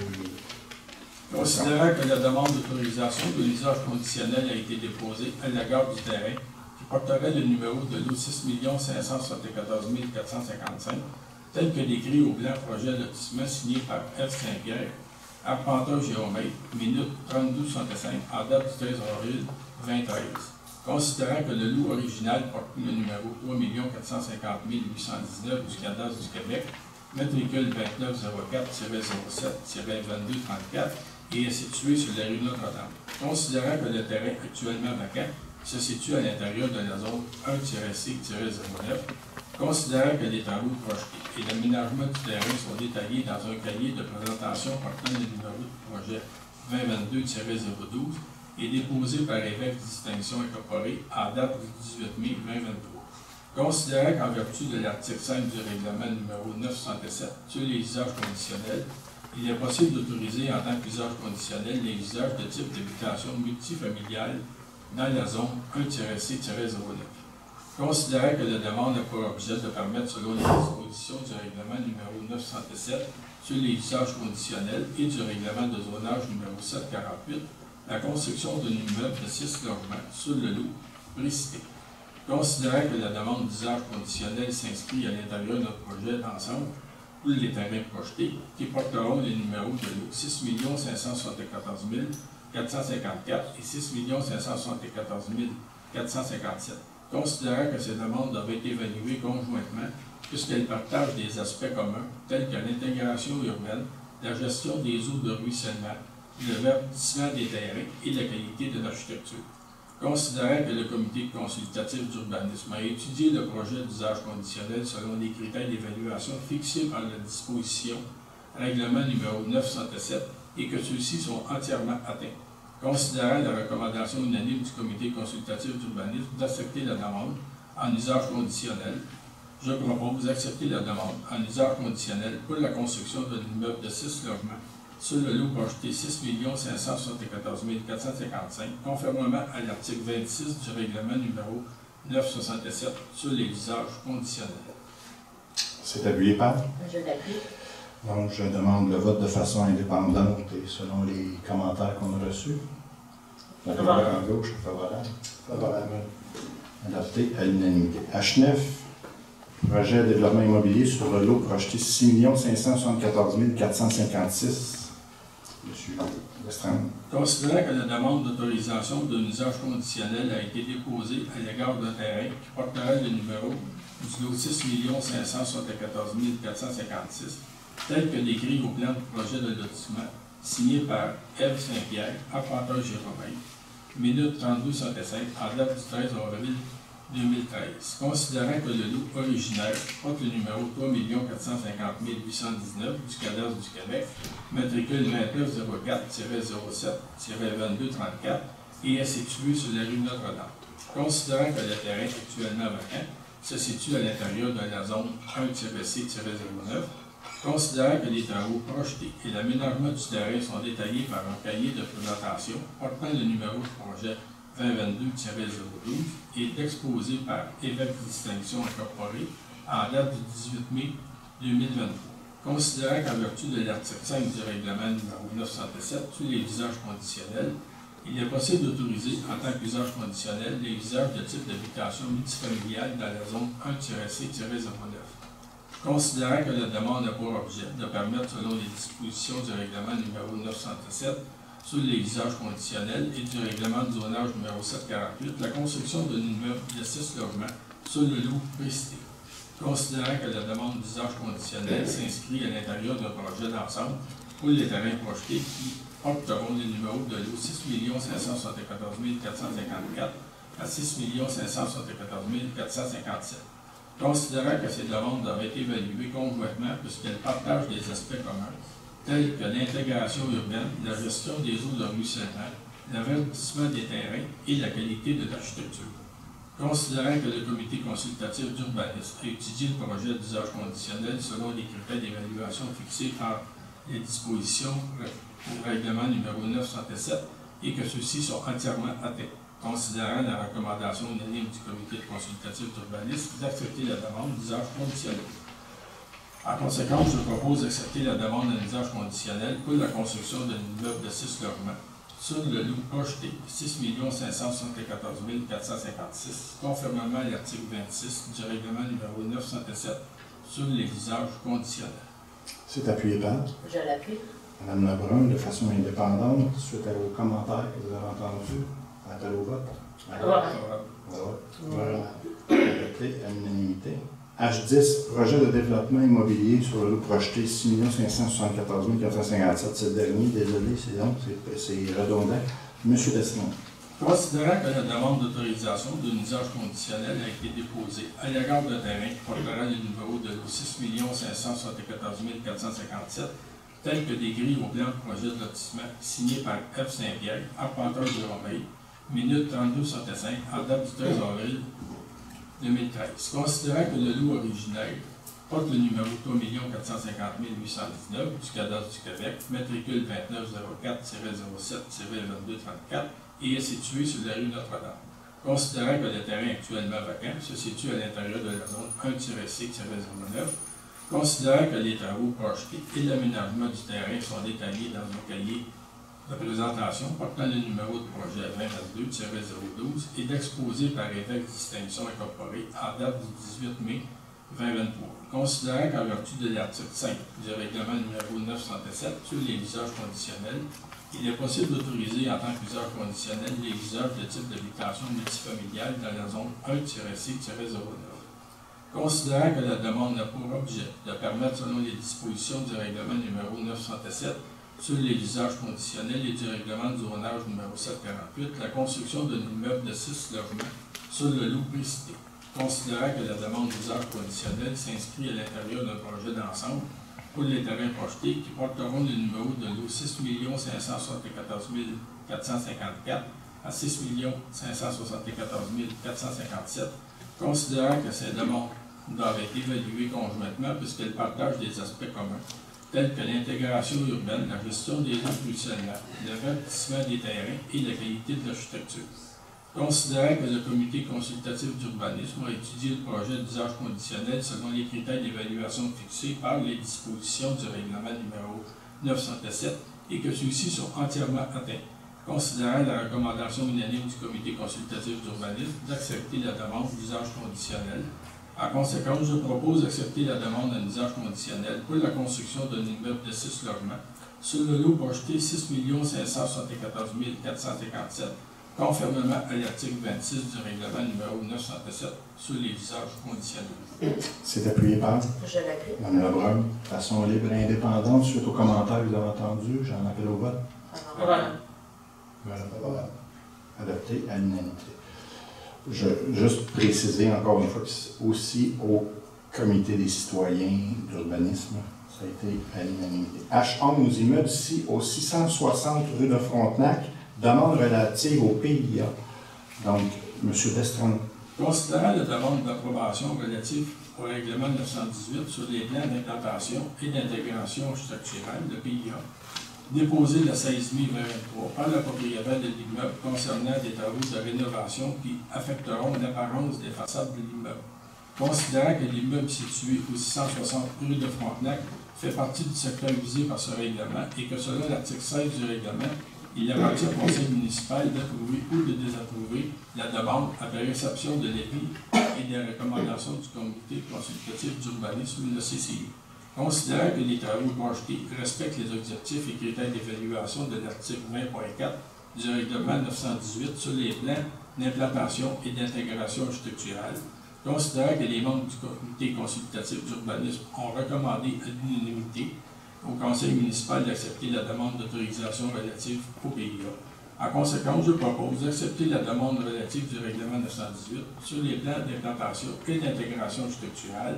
Considérant que la demande d'autorisation de l'usage conditionnel a été déposée à la gare du terrain, qui porterait le numéro de lot 6 574 455, tel que décrit au plan projet lotissement signé par F. Saint-Pierre, arpenteur géomètre, minute 3265, en date du 13 avril 2013. Considérant que le lot original porte le numéro 3 450 819 du cadastre du Québec, matricule 2904-07-2234, et est situé sur la rue Notre-Dame. Considérant que le terrain actuellement vacant se situe à l'intérieur de la zone 1-C-09, considérant que les travaux projetés et l'aménagement du terrain sont détaillés dans un cahier de présentation portant le numéro de projet 2022-012 et déposé par Évêque Distinction Incorporée en date du 18 mai 2023. Considérant qu'en vertu de l'article 5 du règlement numéro 967 sur les usages conditionnels, il est possible d'autoriser en tant qu'usage conditionnel les usages de type d'habitation multifamiliale dans la zone 1-C-09. Considérant que la demande a pour objet de permettre, selon les dispositions du règlement numéro 907 sur les usages conditionnels et du règlement de zonage numéro 748, la construction d'un immeuble de 6 logements sur le lot précité. Considérant que la demande d'usage conditionnel s'inscrit à l'intérieur de notre projet d'ensemble ou les terrains projetés, qui porteront les numéros de lot 6 574 454 et 6 574 457. Considérant que ces demandes doivent être évaluées conjointement puisqu'elles partagent des aspects communs tels que l'intégration urbaine, la gestion des eaux de ruissellement, le verdissement des terrains et la qualité de l'architecture. Considérant que le comité consultatif d'urbanisme a étudié le projet d'usage conditionnel selon les critères d'évaluation fixés par la disposition règlement numéro 907 et que ceux-ci sont entièrement atteints. Considérant la recommandation unanime du comité consultatif d'urbanisme d'accepter la demande en usage conditionnel, je propose d'accepter la demande en usage conditionnel pour la construction d'un immeuble de 6 logements sur le lot projeté 6 574 455, conformément à l'article 26 du règlement numéro 967 sur les usages conditionnels. C'est appuyé par? Je l'appuie. Donc, je demande le vote de façon indépendante et selon les commentaires qu'on a reçus. La couleur en gauche, favorable. Favorable. Adopté à l'unanimité. H9, projet de développement immobilier sur le lot projeté 6 574 456. Monsieur Lestrand. Considérant que la demande d'autorisation d'un usage conditionnel a été déposée à l'égard d'un terrain qui porterait le numéro du lot 6 574 456, tel que décrit au plan du projet de lotissement signé par F. Saint-Pierre, arpenteur géomètre, minute 3265, en date du 13 avril 2013. Considérant que le lot original porte le numéro 3 450 819 du cadastre du Québec, matricule 2904-07-2234 et est situé sur la rue Notre-Dame. Considérant que le terrain actuellement vacant se situe à l'intérieur de la zone 1-C-09, considérant que les travaux projetés et l'aménagement du terrain sont détaillés par un cahier de présentation portant le numéro de projet 2022-012 et exposé par Évêque Distinction Incorporée en date du 18 mai 2023. Considérant qu'en vertu de l'article 5 du règlement numéro 907 sur les usages conditionnels, il est possible d'autoriser en tant qu'usage conditionnel les usages de type d'habitation multifamiliale dans la zone 1-C-09. Considérant que la demande a pour objet de permettre, selon les dispositions du règlement numéro 907 sur les usages conditionnels et du règlement de zonage numéro 748, la construction d'un immeuble de 6 logements sur le lot précité. Considérant que la demande d'usage conditionnel s'inscrit à l'intérieur d'un projet d'ensemble pour les terrains projetés qui porteront les numéros de lot 6 574 454 à 6 574 457. Considérant que ces demandes doivent être évaluées conjointement puisqu'elles partagent des aspects communs, tels que l'intégration urbaine, la gestion des eaux de ruissellement, le verdissement des terrains et la qualité de l'architecture. Considérant que le comité consultatif d'urbanisme a étudié le projet d'usage conditionnel selon les critères d'évaluation fixés par les dispositions au règlement numéro 907 et que ceux-ci sont entièrement atteints, considérant la recommandation unanime du comité consultatif d'urbanisme d'accepter la demande d'usage conditionnel. En conséquence, je propose d'accepter la demande d'un usage conditionnel pour la construction d'un immeuble de 6 logements sur le lot projeté 6 574 456, conformément à l'article 26 du règlement numéro 907 sur les usages conditionnels. C'est appuyé par Je l'appuie. Mme Lebrun, de façon indépendante, suite aux commentaires que vous avez entendus. Appel au vote. Voilà. Adopté à l'unanimité. H10, projet de développement immobilier sur le lot projeté 6 574 457. C'est le dernier, désolé, c'est redondant. Monsieur Desmond. Considérant que la demande d'autorisation d'un usage conditionnel a été déposée à l'égard d'un terrain qui portera le numéro de lot 6 574 457, tel que décrit au plan de projet de lotissement signé par F. Saint-Pierre, arpenteur de Romeil, minute 32-65, en date du 13 avril 2013. Considérant que le lot originel porte le numéro 3 450 819 du cadastre du Québec, matricule 2904-07-2234 et est situé sur la rue Notre-Dame. Considérant que le terrain actuellement vacant se situe à l'intérieur de la zone 1-C-09, considérant que les travaux projetés et l'aménagement du terrain sont détaillés dans un cahier de présentation portant le numéro de projet 2022-012 et d'exposer par effet de distinction incorporée en date du 18 mai 2023. Considérant qu'en vertu de l'article 5 du règlement numéro 907 sur les usages conditionnels, il est possible d'autoriser en tant qu'usage conditionnel les usages de type d'habitation multifamiliale dans la zone 1-C-09. Considérant que la demande n'a pour objet de permettre, selon les dispositions du règlement numéro 907 sur les usages conditionnels et du règlement du zonage numéro 748, la construction d'un immeuble de 6 logements sur le lot précité. Considérant que la demande d'usage conditionnel s'inscrit à l'intérieur d'un projet d'ensemble pour les terrains projetés qui porteront le numéro de lot 6 574 454 à 6 574 457, considérant que ces demandes doivent être évaluées conjointement puisqu'elles partagent des aspects communs, tels que l'intégration urbaine, la gestion des eaux de ruissellement, le verdissement des terrains et la qualité de l'architecture. Considérant que le comité consultatif d'urbanisme a étudié le projet d'usage conditionnel selon les critères d'évaluation fixés par les dispositions du règlement numéro 907 et que ceux-ci sont entièrement atteints, considérant la recommandation unanime du comité consultatif d'urbanisme d'accepter la demande d'usage conditionnel. En conséquence, je propose d'accepter la demande d'un usage conditionnel pour la construction d'un immeuble de 6 logements sur le lot projeté 6 574 457, conformément à l'article 26 du règlement numéro 907 sur les usages conditionnels. C'est appuyé par Je l'appuie. Mme Lebrun, de façon libre et indépendante, suite aux commentaires que vous avez entendus, j'en appelle au vote. Voilà. Voilà. Adopté à l'unanimité. Juste préciser encore une fois que aussi au comité des citoyens d'urbanisme, ça a été à l'unanimité. H11, immeuble ici au 660 rue de Frontenac, demande relative au PIA. Donc, M. Destron. Considérant la demande d'approbation relative au règlement 918 sur les plans d'implantation et d'intégration structurelle, le PIA, déposé le 16 mai 2023 par le propriétaire de l'immeuble concernant des travaux de rénovation qui affecteront l'apparence des façades de l'immeuble. Considérant que l'immeuble situé au 660 rue de Frontenac fait partie du secteur visé par ce règlement et que selon l'article 16 du règlement, il appartient au conseil municipal d'approuver ou de désapprouver la demande après réception de l'avis et des recommandations du comité consultatif d'urbanisme, le CCI. Considérant que les travaux projetés respectent les objectifs et critères d'évaluation de l'article 20.4 du règlement 918 sur les plans d'implantation et d'intégration structurelle, considérant que les membres du comité consultatif d'urbanisme ont recommandé à l'unanimité au conseil municipal d'accepter la demande d'autorisation relative au PIA. En conséquence, je propose d'accepter la demande relative du règlement 918 sur les plans d'implantation et d'intégration structurelle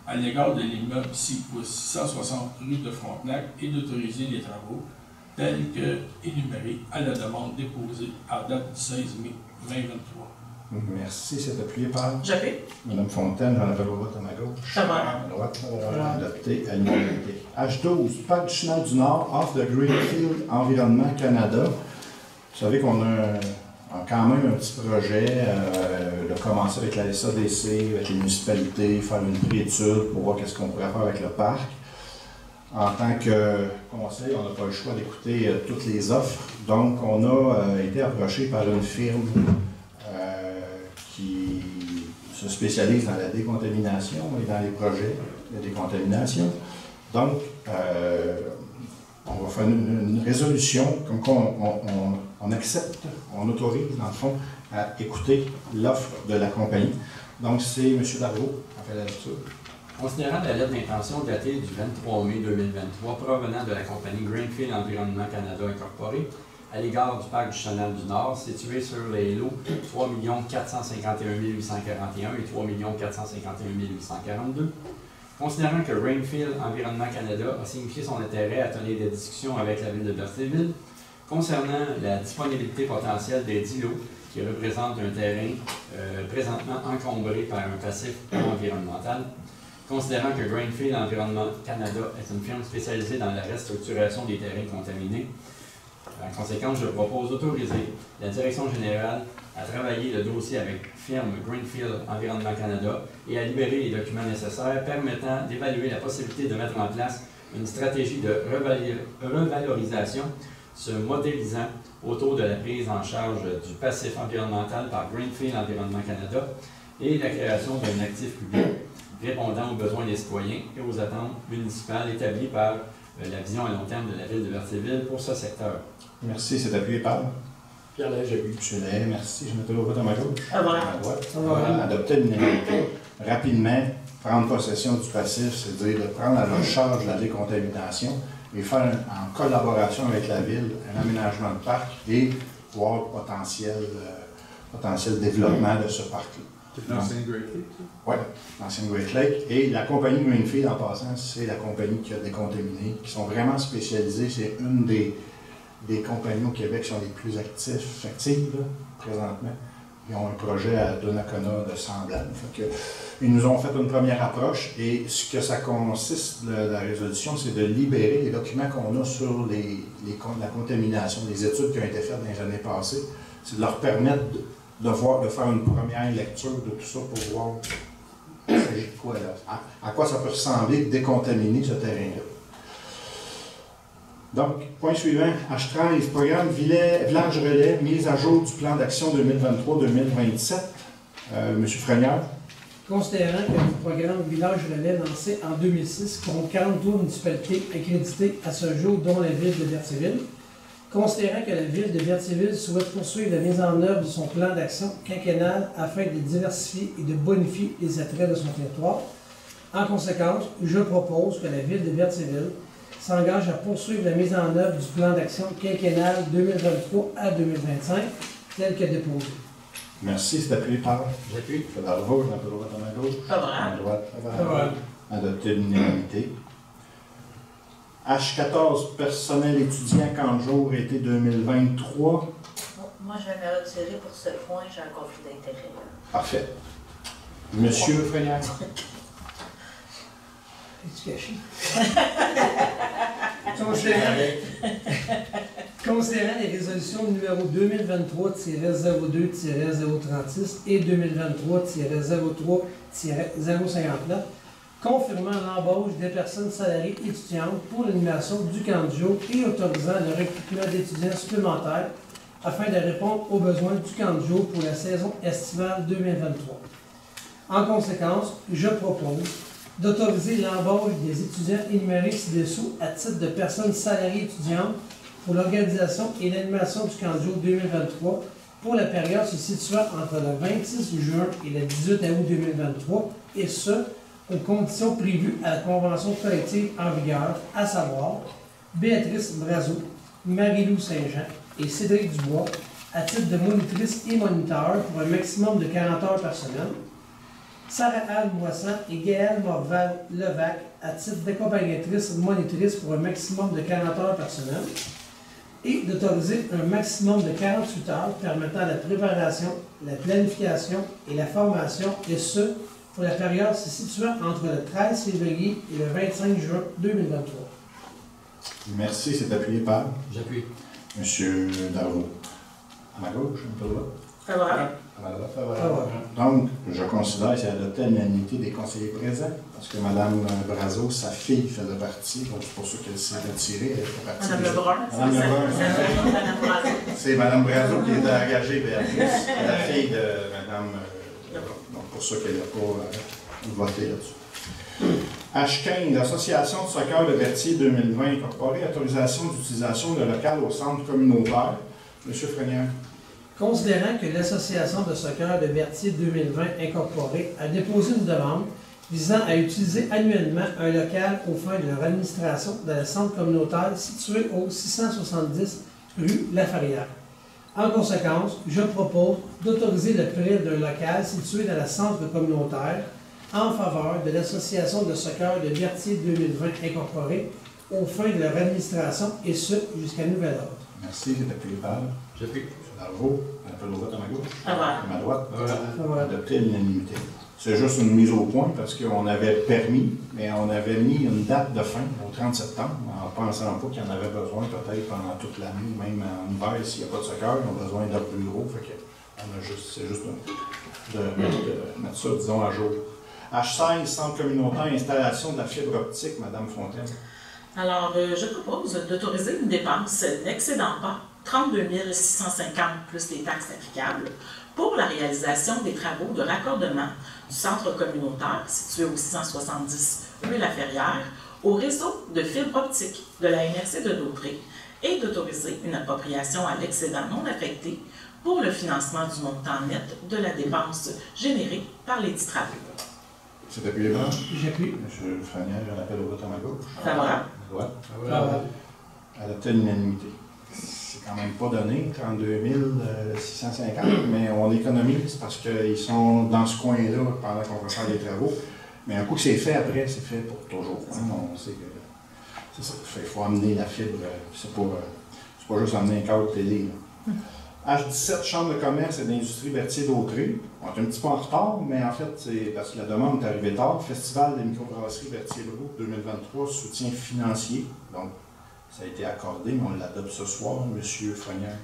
à l'égard de l'immeuble ici au 660 rue de Frontenac et d'autoriser les travaux tels que énumérés à la demande déposée à date du 16 mai 2023. Merci, c'est appuyé par J'appuie. Mme Fontaine, Jean-Lambert Robotte à ma gauche. Favorable. À droite, adopté à l'unanimité. H12, Parc du Chenal du Nord, off de Greenfield Environnement Canada. Vous savez qu'on a quand même un petit projet de commencer avec la SADC, avec les municipalités, faire une préétude pour voir qu'est-ce qu'on pourrait faire avec le parc. En tant que conseil, on n'a pas le choix d'écouter toutes les offres. Donc, on a été approché par une firme qui se spécialise dans la décontamination et dans les projets de décontamination. Donc, on va faire une résolution, comme quoi on accepte, on autorise, dans le fond, à écouter l'offre de la compagnie. Donc, c'est M. Darvaux qui a fait la lecture. Considérant la lettre d'intention datée du 23 mai 2023 provenant de la compagnie Greenfield Environnement Canada Incorporée à l'égard du parc du Chenal du Nord, situé sur les lots 3 451 841 et 3 451 842, considérant que Greenfield Environnement Canada a signifié son intérêt à tenir des discussions avec la ville de Berthierville concernant la disponibilité potentielle des 10 lots qui représentent un terrain présentement encombré par un passif environnemental, considérant que Greenfield Environnement Canada est une firme spécialisée dans la restructuration des terrains contaminés. En conséquence, je propose d'autoriser la Direction générale à travailler le dossier avec firme Greenfield Environnement Canada et à libérer les documents nécessaires permettant d'évaluer la possibilité de mettre en place une stratégie de revalorisation se modélisant autour de la prise en charge du passif environnemental par Greenfield Environnement Canada et la création d'un actif public répondant aux besoins des citoyens et aux attentes municipales établies par la vision à long terme de la ville de Berthierville pour ce secteur. Merci, c'est appuyé par Pierre Lahaye. M. Lahaye, merci. Je mets le vote à ma gauche. Favorable. À droite. Favorable. Adopter l'unanimité. Rapidement, prendre possession du passif, c'est-à-dire de prendre à leur charge la décontamination et faire en collaboration avec la ville un aménagement de parc et voir le potentiel développement de ce parc-là. C'est l'ancien Great Lake, ça? Oui, l'ancien Great Lake. Et la compagnie Greenfield, en passant, c'est la compagnie qui a décontaminé, qui sont vraiment spécialisées. C'est une des compagnies au Québec qui sont les plus actives là, présentement. Ils ont un projet à Donnacona de semblable. Ils nous ont fait une première approche et ce que ça consiste, la résolution, c'est de libérer les documents qu'on a sur la contamination, les études qui ont été faites dans les années passées. C'est de leur permettre de faire une première lecture de tout ça pour voir il s'agit de quoi là, à quoi ça peut ressembler de décontaminer ce terrain-là. Donc, point suivant, H13, programme Village Relais, mise à jour du plan d'action 2023-2027. M. Frenière. Considérant que le programme Village Relais lancé en 2006 compte 43 municipalités accréditées à ce jour, dont la ville de Berthierville, considérant que la ville de Berthierville souhaite poursuivre la mise en œuvre de son plan d'action quinquennal afin de diversifier et de bonifier les attraits de son territoire, en conséquence, je propose que la ville de Berthierville s'engage à poursuivre la mise en œuvre du plan d'action quinquennal 2023 à 2025, tel que déposé. Merci, c'est appuyé par. J'appuie. Favorable, j'ai un peu droite à ma gauche. Favorable. À droite, favorable. Adopté l'unanimité. H14, personnel étudiant, camp de jour, été 2023. Moi, je vais me retirer pour ce point, j'ai un conflit d'intérêt. Parfait. Monsieur Frenière. Es-tu caché? Considérant les résolutions numéro 2023-02-036 et 2023-03-059, confirmant l'embauche des personnes salariées étudiantes pour l'animation du camp de jour et autorisant le recrutement d'étudiants supplémentaires afin de répondre aux besoins du camp de jour pour la saison estivale 2023. En conséquence, je propose d'autoriser l'embauche des étudiants énumérés ci-dessous à titre de personnes salariées étudiantes pour l'organisation et l'animation du camp de jour 2023 pour la période se situant entre le 26 juin et le 18 août 2023, et ce, aux conditions prévues à la convention collective en vigueur, à savoir Béatrice Brazeau, Marie-Lou Saint-Jean et Cédric Dubois, à titre de monitrice et moniteur pour un maximum de 40 heures par semaine, Sarah-Anne Moissan et Gaëlle Morval-Levac à titre d'accompagnatrice monitrice pour un maximum de 40 heures par semaine, et d'autoriser un maximum de 48 heures permettant la préparation, la planification et la formation, et ce, pour la période se situant entre le 13 février et le 25 juin 2023. Merci, c'est appuyé par J'appuie. M. Darvaux. À ma gauche, un peu là. Favorable. À ma droite, favorable. Donc, je considère que c'est adopté à l'unanimité des conseillers présents, parce que Mme Brazo, sa fille, faisait partie, donc c'est pour ça qu'elle s'est retirée. Elle fait partie Mme des... Lebrun. Mme Lebrun. C'est Mme Brazo qui est engagée, Béatrice, la fille de Mme Lebrun. Donc, pour ça qu'elle n'a pas voté là-dessus. H15, l'Association de soccer de Berthier 2020 incorporée, autorisation d'utilisation de local au centre communautaire. M. Frenière. Considérant que l'Association de soccer de Berthier 2020 incorporée a déposé une demande visant à utiliser annuellement un local aux fins de leur administration dans le centre communautaire situé au 670 rue Laferrière. En conséquence, je propose d'autoriser le prêt d'un local situé dans le centre communautaire en faveur de l'Association de soccer de Berthier 2020 incorporée aux fins de leur administration, et ce, jusqu'à nouvel ordre. Merci, c'est appuyé par J'appuie. M. Darvaux. Un peu le vote à ma gauche. Favorable. À ma droite. Favorable. Adopté à l'unanimité. C'est juste une mise au point parce qu'on avait permis, mais on avait mis une date de fin au 30 septembre, en pensant pas qu'il y en avait besoin peut-être pendant toute l'année, même en hiver, s'il n'y a pas de soccer, ils ont besoin d'un bureau. Fait que c'est juste de mettre ça, disons, à jour. H16, Centre communautaire, installation de la fibre optique, Mme Fontaine. Alors, je propose d'autoriser une dépense n'excédant pas 32 650 plus les taxes applicables pour la réalisation des travaux de raccordement du centre communautaire situé au 670 rue Laferrière au réseau de fibre optique de la MRC de Dautré et d'autoriser une appropriation à l'excédent non affecté pour le financement du montant net de la dépense générée par les dix travaux. C'est appuyé par J'appuie. M. Frenière, j'en appelle au vote à ma gauche. Favorable. À droite. Favorable. Adopté à l'unanimité. C'est quand même pas donné, 32 650, mais on économise parce qu'ils sont dans ce coin-là pendant qu'on va faire les travaux. Mais un coup que c'est fait après, c'est fait pour toujours. Hein? On sait que c'est ça. Il faut amener la fibre. C'est pas juste amener un câble télé. Là. H17, Chambre de commerce et d'industrie Berthier Dautré. On est un petit peu en retard, mais en fait, c'est parce que la demande est arrivée tard. Festival des microbrasseries Berthier Brou 2023, soutien financier. Donc, ça a été accordé, mais on l'adopte ce soir, M. Frenière.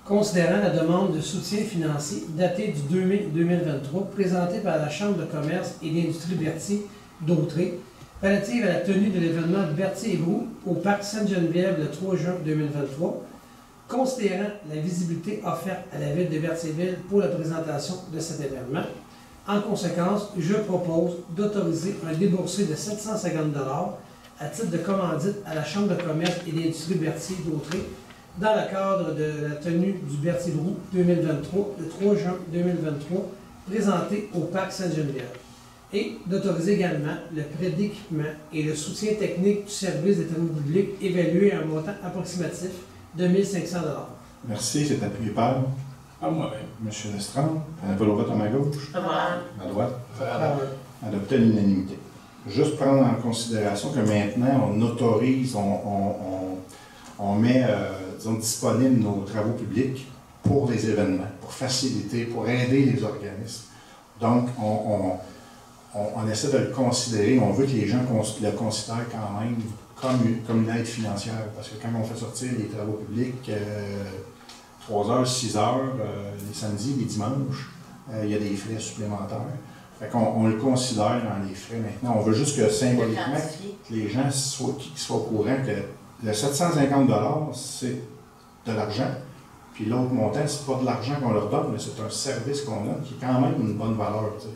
Considérant la demande de soutien financier datée du 2 mai 2023, présentée par la Chambre de commerce et d'industrie Berthier Dautré, relative à la tenue de l'événement Berthier et Brou au parc Sainte-Geneviève le 3 juin 2023, considérant la visibilité offerte à la ville de Berthierville pour la présentation de cet événement. En conséquence, je propose d'autoriser un déboursé de 750 $ à titre de commandite à la Chambre de commerce et d'industrie Berthier Dautré dans le cadre de la tenue du Berthier Brou 2023, le 3 juin 2023, présenté au parc Sainte-Geneviève. Et d'autoriser également le prêt d'équipement et le soutien technique du service des travaux publics évalué à un montant approximatif de 1 500 $. Merci, c'est appuyé par moi-même. M. Lestrand. On appelle au vote à ma gauche. Favorable. À droite. Favorable. Adopté à l'unanimité. Juste prendre en considération que maintenant, on autorise, on met, disons, disponible nos travaux publics pour les événements, pour faciliter, pour aider les organismes. Donc, on essaie de le considérer, on veut que les gens le considèrent quand même comme une aide financière, parce que quand on fait sortir les travaux publics, 3 heures, 6 heures, les samedis, les dimanches, il y a des frais supplémentaires. Fait qu'on le considère dans les frais maintenant. On veut juste que symboliquement, que les gens soient au courant que le 750 $, c'est de l'argent, puis l'autre montant, c'est pas de l'argent qu'on leur donne, mais c'est un service qu'on a qui est quand même une bonne valeur. T'sais.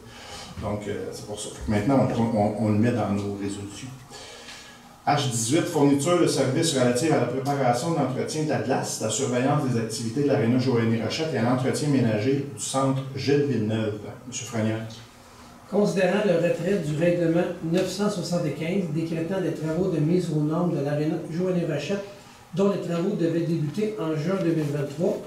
Donc, c'est pour ça. Fait que maintenant, on le met dans nos résolutions. H18, fourniture de services relatifs à la préparation de l'entretien de la glace, la surveillance des activités de l'aréna Joanie Rochette et à l'entretien ménager du centre Gilles Villeneuve. M. Frenière. Considérant le retrait du règlement 975 décrétant des travaux de mise aux normes de l'aréna Joanie Rochette, dont les travaux devaient débuter en juin 2023,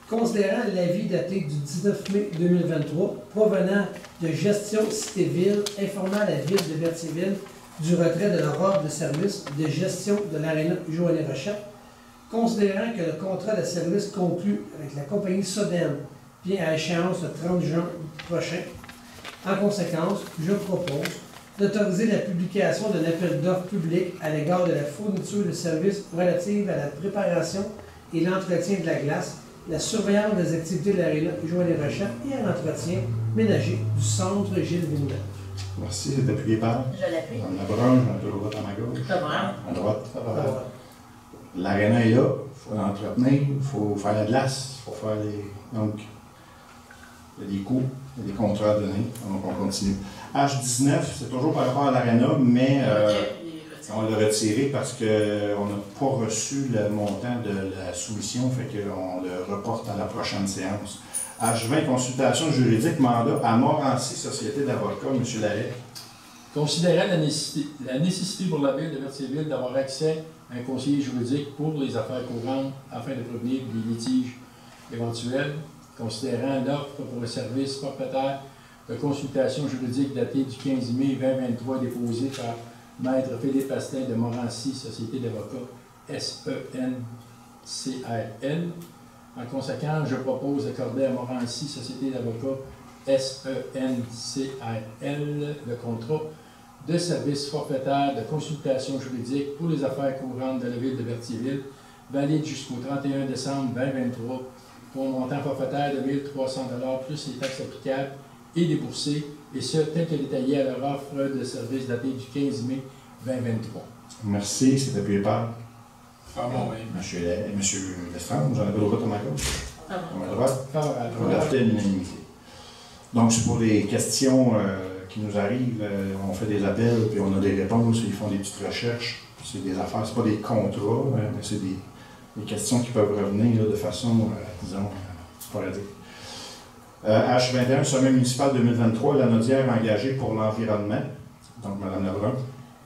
considérant l'avis daté du 19 mai 2023 provenant de Gestion Cité-Ville informant la ville de Berthierville du retrait de leur ordre de service de gestion de l'aréna Joanie Rochette, Considérant que le contrat de service conclu avec la compagnie Sodem vient à échéance le 30 juin prochain, en conséquence, je propose d'autoriser la publication d'un appel d'offres public à l'égard de la fourniture de services relatifs à la préparation et l'entretien de la glace, la surveillance des activités de l'aréna Joël-les-Rochers et à l'entretien ménager du centre Gilles Villeneuve. Merci, c'est appuyé par? Je l'appuie. Mme Labrun, j'en ai le droit à ma gauche. Favorable. À droite, favorable. L'aréna est là, il faut l'entretenir, il faut faire la glace, il faut faire les... Donc, il y a des coûts, il y a des contrats à donner, donc on continue. H19, c'est toujours par rapport à l'aréna, mais on l'a retiré parce qu'on n'a pas reçu le montant de la soumission, fait qu'on le reporte à la prochaine séance. H20, consultation juridique, mandat à Montrancy, Société d'avocats, M. Lahaye. Considérant la nécessité pour la Ville de Berthierville d'avoir accès à un conseiller juridique pour les affaires courantes afin de prévenir des litiges éventuels, considérant l'offre pour le service forfaitaire de consultation juridique datée du 15 mai 2023 déposée par Maître Philippe Astin de Montrancy, Société d'avocats SENCRL. En conséquence, je propose d'accorder à Montrancy, Société d'avocats SENCRL, le contrat de service forfaitaire de consultation juridique pour les affaires courantes de la Ville de Berthierville, valide jusqu'au 31 décembre 2023 pour un montant forfaitaire de 1 300 $ plus les taxes applicables et déboursées, et ce, tel que détaillé à leur offre de service datée du 15 mai 2023. Merci, c'est appuyé par? Ah bon, oui. Monsieur Lestrange, j'en avais le droit à ma gauche. À ma droite? Favorable. On l'a fait à l'unanimité. Donc, c'est pour les questions qui nous arrivent. On fait des appels, puis on a des réponses, ils font des petites recherches. C'est des affaires, c'est pas des contrats, mais c'est des questions qui peuvent revenir là, de façon, disons, sporadique. H21, sommet municipal 2023, la Naudière engagée pour l'environnement. Donc, Mme Lebrun.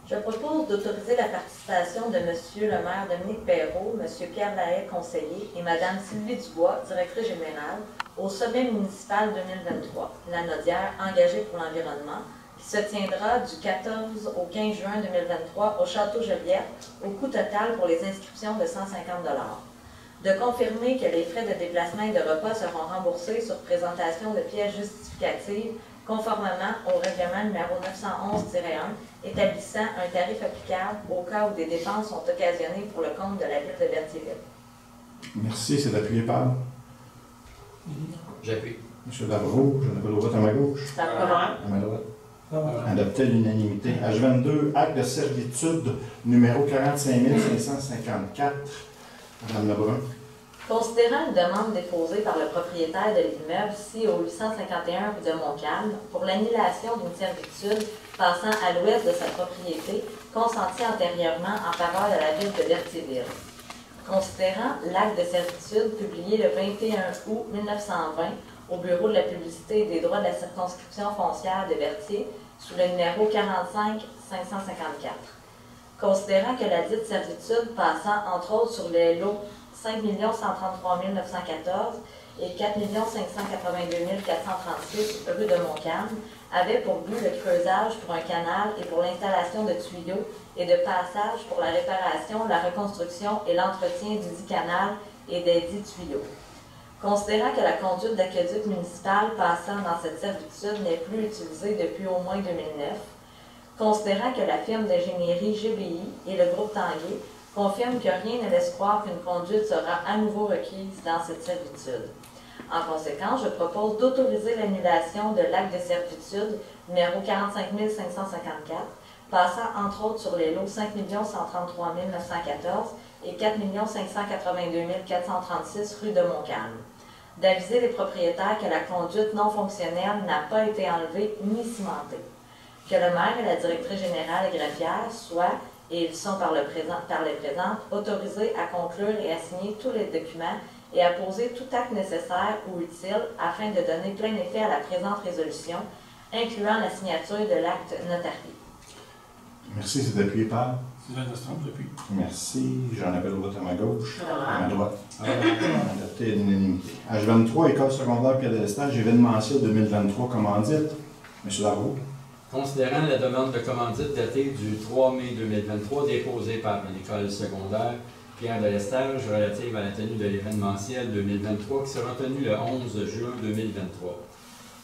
Je propose d'autoriser la participation de M. le maire Dominique Perrault, M. Pierre Lahaye, conseiller, et Mme Sylvie Dubois, directrice générale, au sommet municipal 2023, la Naudière engagée pour l'environnement, qui se tiendra du 14 au 15 juin 2023 au Château Joliette, au coût total pour les inscriptions de 150 $. De confirmer que les frais de déplacement et de repas seront remboursés sur présentation de pièces justificatives conformément au règlement numéro 911-1 établissant un tarif applicable au cas où des dépenses sont occasionnées pour le compte de la Ville de Berthierville. Merci, c'est appuyé par? J'appuie. M. Lavreau, j'en avais le droit à ma gauche. Favorable. À ma droite. Adopté à l'unanimité. H22, acte de servitude numéro 45 554. Mme Lebrun. Considérant une demande déposée par le propriétaire de l'immeuble ici au 851 rue de Montcalm pour l'annulation d'une servitude passant à l'ouest de sa propriété consentie antérieurement en faveur de la Ville de Berthierville. Considérant l'acte de servitude publié le 21 août 1920 au Bureau de la publicité et des droits de la circonscription foncière de Berthier sous le numéro 45 554. Considérant que la dite servitude passant entre autres sur les lots 5 133 914 et 4 582 436 rue de Montcalm avait pour but le creusage pour un canal et pour l'installation de tuyaux et de passages pour la réparation, la reconstruction et l'entretien du dit canal et des dits tuyaux. Considérant que la conduite d'aqueduc municipal passant dans cette servitude n'est plus utilisée depuis au moins 2009, considérant que la firme d'ingénierie GBI et le groupe Tanguay confirment que rien ne laisse croire qu'une conduite sera à nouveau requise dans cette servitude. En conséquence, je propose d'autoriser l'annulation de l'acte de servitude numéro 45 554, passant entre autres sur les lots 5 133 914 et 4 582 436 rue de Montcalm. D'aviser les propriétaires que la conduite non fonctionnelle n'a pas été enlevée ni cimentée. Que le maire et la directrice générale et greffière soient, et ils sont par les présentes, autorisés à conclure et à signer tous les documents et à poser tout acte nécessaire ou utile afin de donner plein effet à la présente résolution, incluant la signature de l'acte notarié. Merci, c'est appuyé par? Sylvain Lestrange, j'appuie. Merci, j'en avais le droit à ma gauche. Favorable. À ma droite. Adopté à l'unanimité. H23, école secondaire piédestal, événementiel 2023, commandite. M. Darvaux. Considérant la demande de commandite datée du 3 mai 2023 déposée par l'école secondaire Pierre de Lestage relative à la tenue de l'événementiel 2023 qui sera tenu le 11 juin 2023.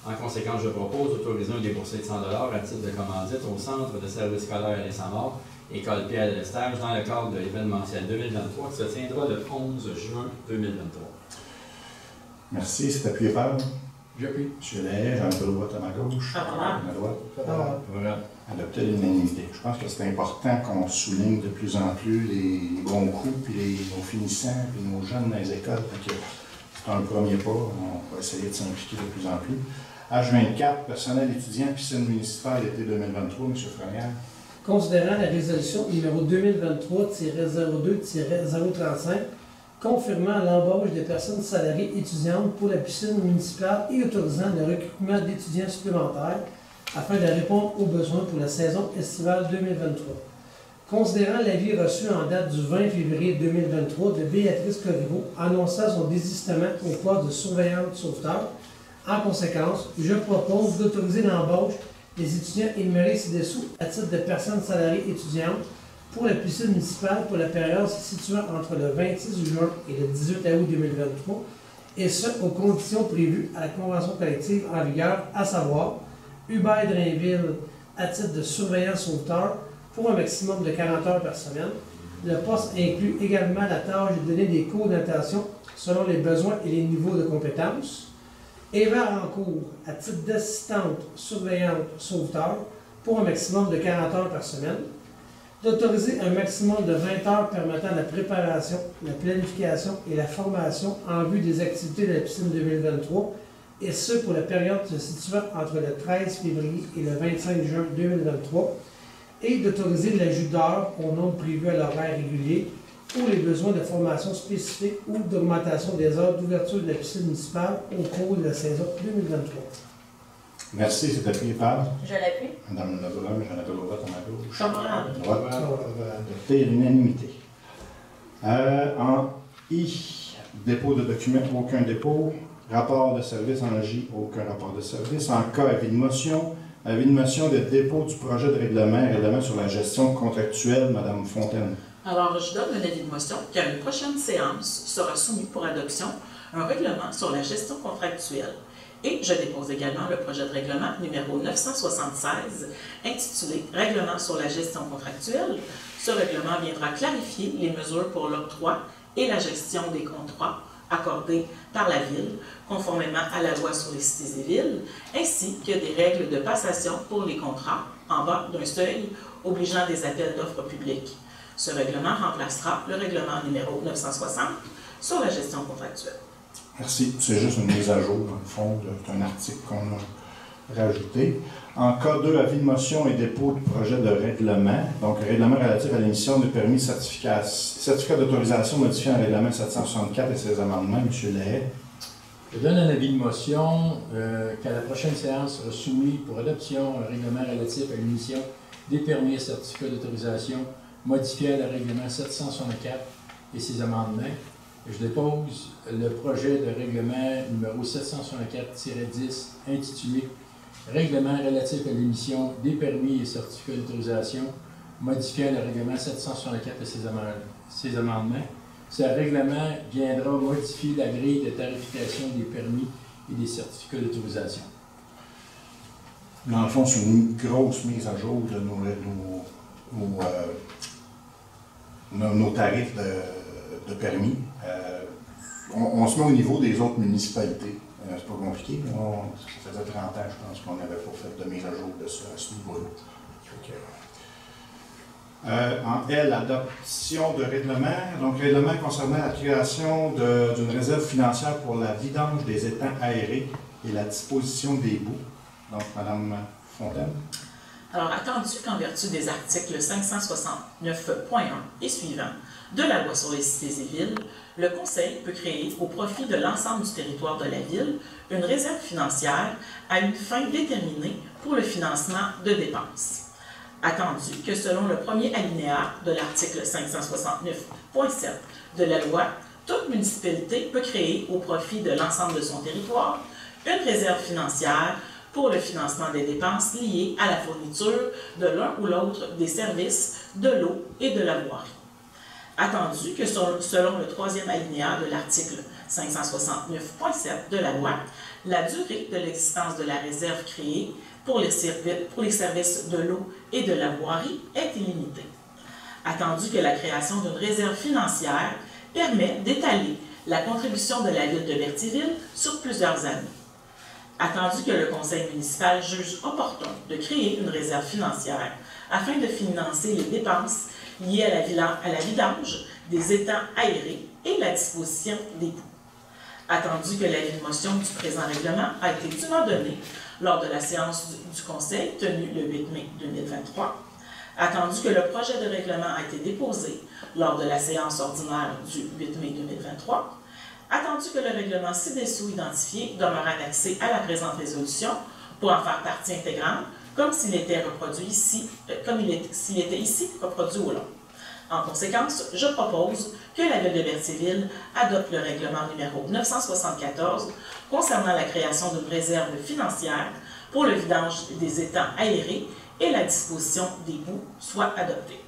En conséquence, je propose d'autoriser un déboursé de 100 $ à titre de commandite au Centre de service scolaire Alain Samard, École Pierre de Lestage, dans le cadre de l'événementiel 2023 qui se tiendra le 11 juin 2023. Merci. C'est appuyé par? J'appuie. M. Lahaye, Jean-Paul Droite à ma gauche. Favorable. À ma droite. Favorable. Adopté à l'unanimité. Je pense que c'est important qu'on souligne de plus en plus les bons coups, puis nos finissants, puis nos jeunes dans les écoles. C'est un premier pas. On va essayer de s'impliquer de plus en plus. H24, personnel étudiant, piscine municipale, été 2023, M. Frenière. Considérant la résolution numéro 2023-02-035, confirmant l'embauche des personnes salariées étudiantes pour la piscine municipale et autorisant le recrutement d'étudiants supplémentaires afin de répondre aux besoins pour la saison estivale 2023. Considérant l'avis reçu en date du 20 février 2023 de Béatrice Corriveau annonçant son désistement au poste de surveillante sauveteur, en conséquence, je propose d'autoriser l'embauche des étudiants énumérés ci-dessous à titre de personnes salariées étudiantes pour la piscine municipale pour la période se situant entre le 26 juin et le 18 août 2023, et ce, aux conditions prévues à la convention collective en vigueur, à savoir Hubert Drainville à titre de surveillant sauveteur pour un maximum de 40 heures par semaine. Le poste inclut également la tâche de donner des cours de natation selon les besoins et les niveaux de compétences. Eva Rancourt à titre d'assistante surveillante sauveteur pour un maximum de 40 heures par semaine. D'autoriser un maximum de 20 heures permettant la préparation, la planification et la formation en vue des activités de la piscine 2023, et ce pour la période se situant entre le 13 février et le 25 juin 2023, et d'autoriser l'ajout d'heures au nombre prévu à l'horaire régulier pour les besoins de formation spécifique ou d'augmentation des heures d'ouverture de la piscine municipale au cours de la saison 2023. Merci. C'est appuyé par? Je l'appuie. Mme Lebrun, Jean-Paul Droite à ma gauche. Favorable. Droite. Adopté à l'unanimité. En I, dépôt de documents, aucun dépôt. Rapport de service en J, aucun rapport de service. En K, avis de motion de dépôt du projet de règlement sur la gestion contractuelle, Mme Fontaine. Alors, je donne un avis de motion qu'à une prochaine séance sera soumis pour adoption un règlement sur la gestion contractuelle. Et je dépose également le projet de règlement numéro 976 intitulé « Règlement sur la gestion contractuelle ». Ce règlement viendra clarifier les mesures pour l'octroi et la gestion des contrats accordés par la Ville, conformément à la loi sur les cités et villes, ainsi que des règles de passation pour les contrats en bas d'un seuil obligeant des appels d'offres publiques. Ce règlement remplacera le règlement numéro 960 sur la gestion contractuelle. Merci. C'est juste une mise à jour, dans le fond, d'un article qu'on a rajouté. En cas 2, avis de motion et dépôt du projet de règlement. Donc, règlement relatif à l'émission de permis certificat d'autorisation modifiant le règlement 764 et ses amendements. M. Lahaye. Je donne un avis de motion qu'à la prochaine séance sera soumis pour adoption un règlement relatif à l'émission des permis et certificats d'autorisation modifiant le règlement 764 et ses amendements. Je dépose le projet de règlement numéro 764-10 intitulé « Règlement relatif à l'émission des permis et certificats d'autorisation modifiant le règlement 764 et ses amendements ». Ce règlement viendra modifier la grille de tarification des permis et des certificats d'autorisation. Dans le fond, c'est une grosse mise à jour de nos tarifs de permis. On se met au niveau des autres municipalités. C'est pas compliqué. Ça faisait 30 ans, je pense, qu'on n'avait pas fait de mise à jour de ça à ce niveau-là. En L, adoption de règlement. Donc, règlement concernant la création d'une réserve financière pour la vidange des étangs aérés et la disposition des boues. Donc, Mme Fontaine. Alors, attendu qu'en vertu des articles 569.1 et suivants de la loi sur les cités et villes, le Conseil peut créer au profit de l'ensemble du territoire de la Ville une réserve financière à une fin déterminée pour le financement de dépenses. Attendu que selon le premier alinéa de l'article 569.7 de la loi, toute municipalité peut créer au profit de l'ensemble de son territoire une réserve financière pour le financement des dépenses liées à la fourniture de l'un ou l'autre des services de l'eau et de la voirie. Attendu que selon le troisième alinéa de l'article 569.7 de la loi, la durée de l'existence de la réserve créée pour les services de l'eau et de la voirie est illimitée. Attendu que la création d'une réserve financière permet d'étaler la contribution de la Ville de Berthierville sur plusieurs années. Attendu que le Conseil municipal juge opportun de créer une réserve financière afin de financer les dépenses liées à la vidange des étangs aérés et la disposition des boues. Attendu que l'avis de motion du présent règlement a été dûment donné lors de la séance du Conseil tenue le 8 mai 2023, attendu que le projet de règlement a été déposé lors de la séance ordinaire du 8 mai 2023, attendu que le règlement ci-dessous identifié demeure annexé à la présente résolution pour en faire partie intégrante, comme s'il était reproduit ici, s'il était ici reproduit au long. En conséquence, je propose que la Ville de Berthierville adopte le règlement numéro 974 concernant la création d'une réserve financière pour le vidange des étangs aérés et la disposition des boues soit adoptée.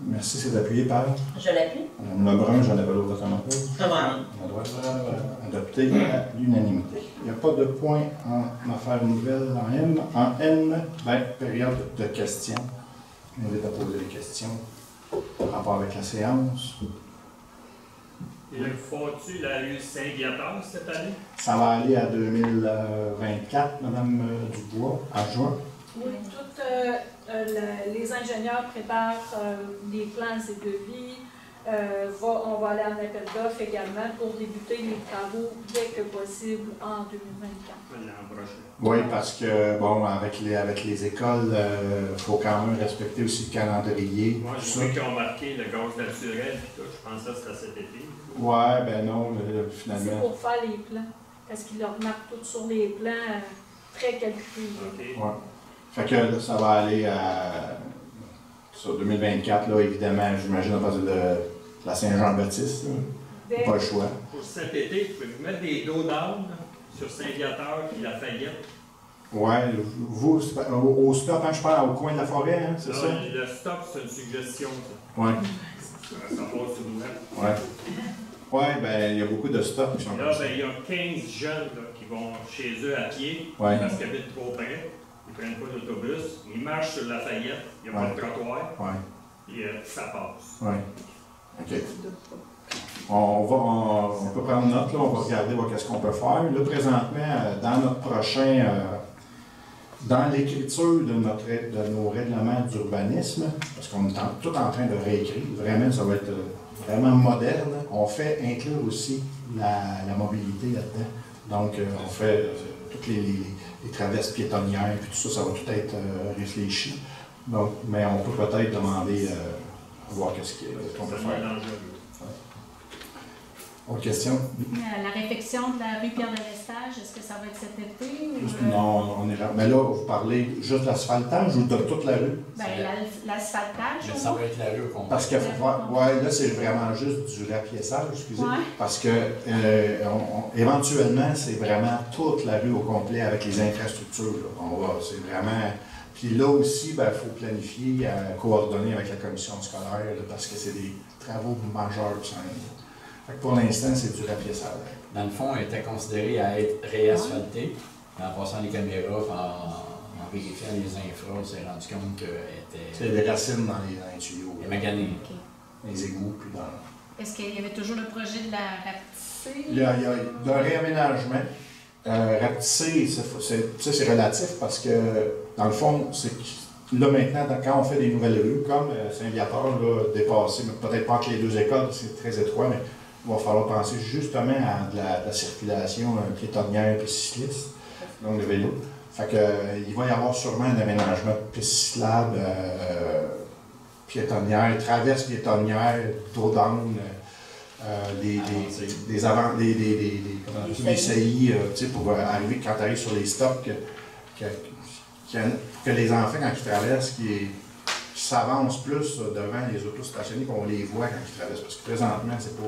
Merci, c'est appuyé par? Je l'appuie. Madame Lebrun, j'en avais l'autre commentaire. Favorable. Adopté à l'unanimité. Il n'y a pas de point en affaires nouvelles en M. En N, période de questions. On invite à poser des questions en rapport avec la séance. Et faut-tu la rue Saint-Viateur cette année? Ça va aller à 2024, Madame Dubois, à juin. Oui, toutes les ingénieurs préparent les plans et devis. On va aller en appel d'offres également pour débuter les travaux dès que possible en 2024. L'an prochain. Oui, parce que, bon, avec les écoles, il faut quand même respecter aussi le calendrier. Moi, je sais qu'ils ont marqué le gaz naturel, puis tout. Je pensais que c'était cet été. Oui, ben non, finalement. C'est pour faire les plans, parce qu'ils leur marquent tout sur les plans très calculés. Okay. Ouais. Fait que là, ça va aller sur 2024, là, évidemment, j'imagine, à partir de la Saint-Jean-Baptiste. Pas le choix. Pour cet été, pouvez-vous mettre des dos d'âne sur Saint-Viateur et Lafayette? Oui, vous, au stop, hein, je parle au coin de la forêt, hein, c'est ça? Le stop, c'est une suggestion, ça. Oui. Ça passe sur le web. Oui. Oui, ben il y a beaucoup de stops qui sont là, comme ça. ben, il y a 15 jeunes là, qui vont chez eux à pied, Ouais. parce qu'ils habitent trop près. Ils ne prennent pas d'autobus. Ils marchent sur Lafayette. Il n'y a pas de trottoir. Oui. Et ça passe. Oui. OK. On peut prendre note, là, on va regarder qu'est-ce qu'on peut faire. Là, présentement, dans notre prochain... dans l'écriture de nos règlements d'urbanisme, parce qu'on est tout en train de réécrire, vraiment, ça va être vraiment moderne, on fait inclure aussi la mobilité là-dedans. Donc, on fait toutes les traverses piétonnières, puis tout ça, ça va tout être réfléchi. Donc, mais on peut peut-être demander voir qu'est-ce qu'on peut faire. Autre question? La réfection de la rue Pierre-de-Lestage, est-ce que ça va être cet été? Ou Non, on est là. Mais là, vous parlez juste de l'asphaltage ou de toute la rue? Ben, l'asphaltage. Ça va être la rue au complet. Parce que, ouais, là, c'est vraiment juste du rapiessage, excusez. Ouais. Parce que, éventuellement, c'est vraiment toute la rue au complet avec les infrastructures. Là. C'est vraiment. Puis là aussi, il faut planifier, coordonner avec la commission scolaire, là, parce que c'est des travaux majeurs qui sont là. Pour l'instant, c'est du rapiessage. Dans le fond, elle était considérée à être réasphaltée. En passant les caméras, en vérifiant les infras, on s'est rendu compte qu'elle était... C'est des racines dans les tuyaux. Et maganée. Okay. Les égouts, puis dans... Est-ce qu'il y avait toujours le projet de la rapetisser? Il y a un réaménagement. Rapetisser, c'est relatif parce que, dans le fond, c'est là maintenant, quand on fait des nouvelles rues, comme Saint-Viateur, dépassé, peut-être pas entre les deux écoles, c'est très étroit, mais il va falloir penser justement à de la circulation piétonnière et cycliste, donc le vélo. Fait que, il va y avoir sûrement un aménagement de pistes cyclables, piétonnières, traverses piétonnières, dos d'âne, des saillies, pour arriver, quand tu arrives sur les stops, que les enfants, quand ils traversent, qui s'avancent plus devant les autos stationnés, qu'on les voit quand ils traversent. Parce que présentement, c'est pas...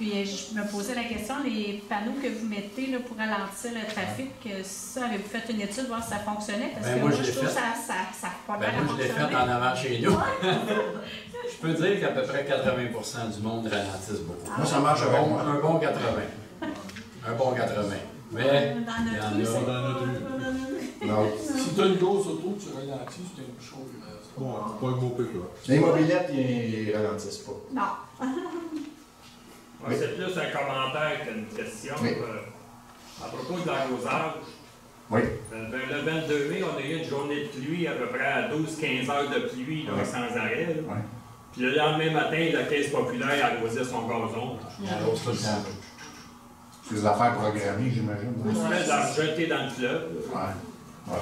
Puis je me posais la question, les panneaux que vous mettez là, pour ralentir le trafic, ça, avez-vous fait une étude, voir si ça fonctionnait? Parce que moi, je trouve que ça pas moi, je l'ai fait en avant chez nous. Je peux dire qu'à peu près 80% du monde ralentissent beaucoup. Moi, ça marche avec moi. Un bon 80. Un bon 80. Mais il y en a. Non. Si tu as une grosse auto, tu ralentis, c'est une chose. Bon, c'est pas un beau pick-up. Les mobilettes, ils ralentissent pas. Non. Ouais, c'est plus un commentaire qu'une question. Oui. À propos de l'arrosage, Oui. le 22 mai, on a eu une journée de pluie à peu près à 12-15 heures de pluie là, sans arrêt. Là. Oui. Puis le lendemain matin, la Caisse populaire arrosait son gazon. Il arrose tout le temps. C'est des affaires programmées, j'imagine. On se met à jeter dans le fleuve. Ouais.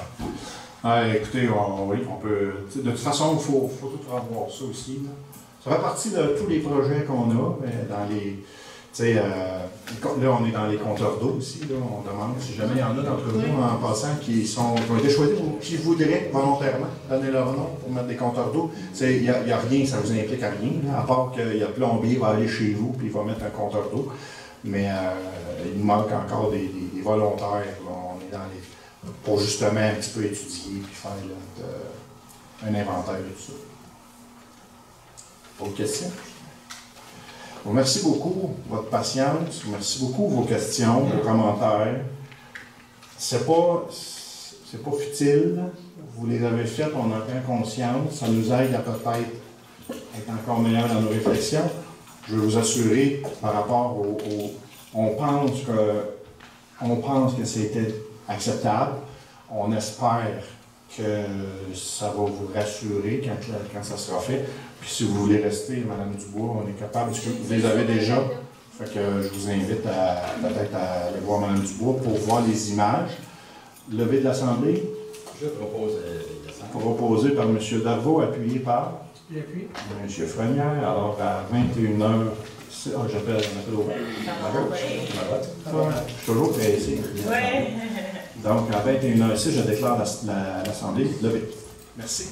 Ah, écoutez, oui, on peut. De toute façon, il faut tout revoir ça aussi. Là. Ça fait partie de tous les projets qu'on a, mais dans les. Tu sais, là, on est dans les compteurs d'eau aussi. Là, on demande si jamais il y en a d'entre vous en passant qui ont été choisis ou qui voudraient volontairement donner leur nom pour mettre des compteurs d'eau. Il n'y a rien, ça ne vous implique à rien, là, à part qu'il y a plombier va aller chez vous et il va mettre un compteur d'eau. Mais il nous manque encore des volontaires. Là, on est dans les. Pour justement un petit peu étudier et faire un inventaire de tout ça. Autre question? Bon, merci beaucoup de votre patience, merci beaucoup de vos questions, vos commentaires. C'est pas futile, vous les avez faites, on en prend conscience, ça nous aide à peut-être être encore meilleurs dans nos réflexions. Je veux vous assurer par rapport on pense que c'était acceptable. On espère que ça va vous rassurer quand ça sera fait. Puis si vous voulez rester, Mme Dubois, on est capable, parce que vous les avez déjà. Fait que je vous invite peut-être à aller voir Mme Dubois pour voir les images. Levée de l'Assemblée. Je propose proposé par M. Darvaux, appuyé par M. Frenière. Alors à 21h, j'appelle au je suis toujours pressé. Donc à 21h, je déclare l'Assemblée levée. Merci.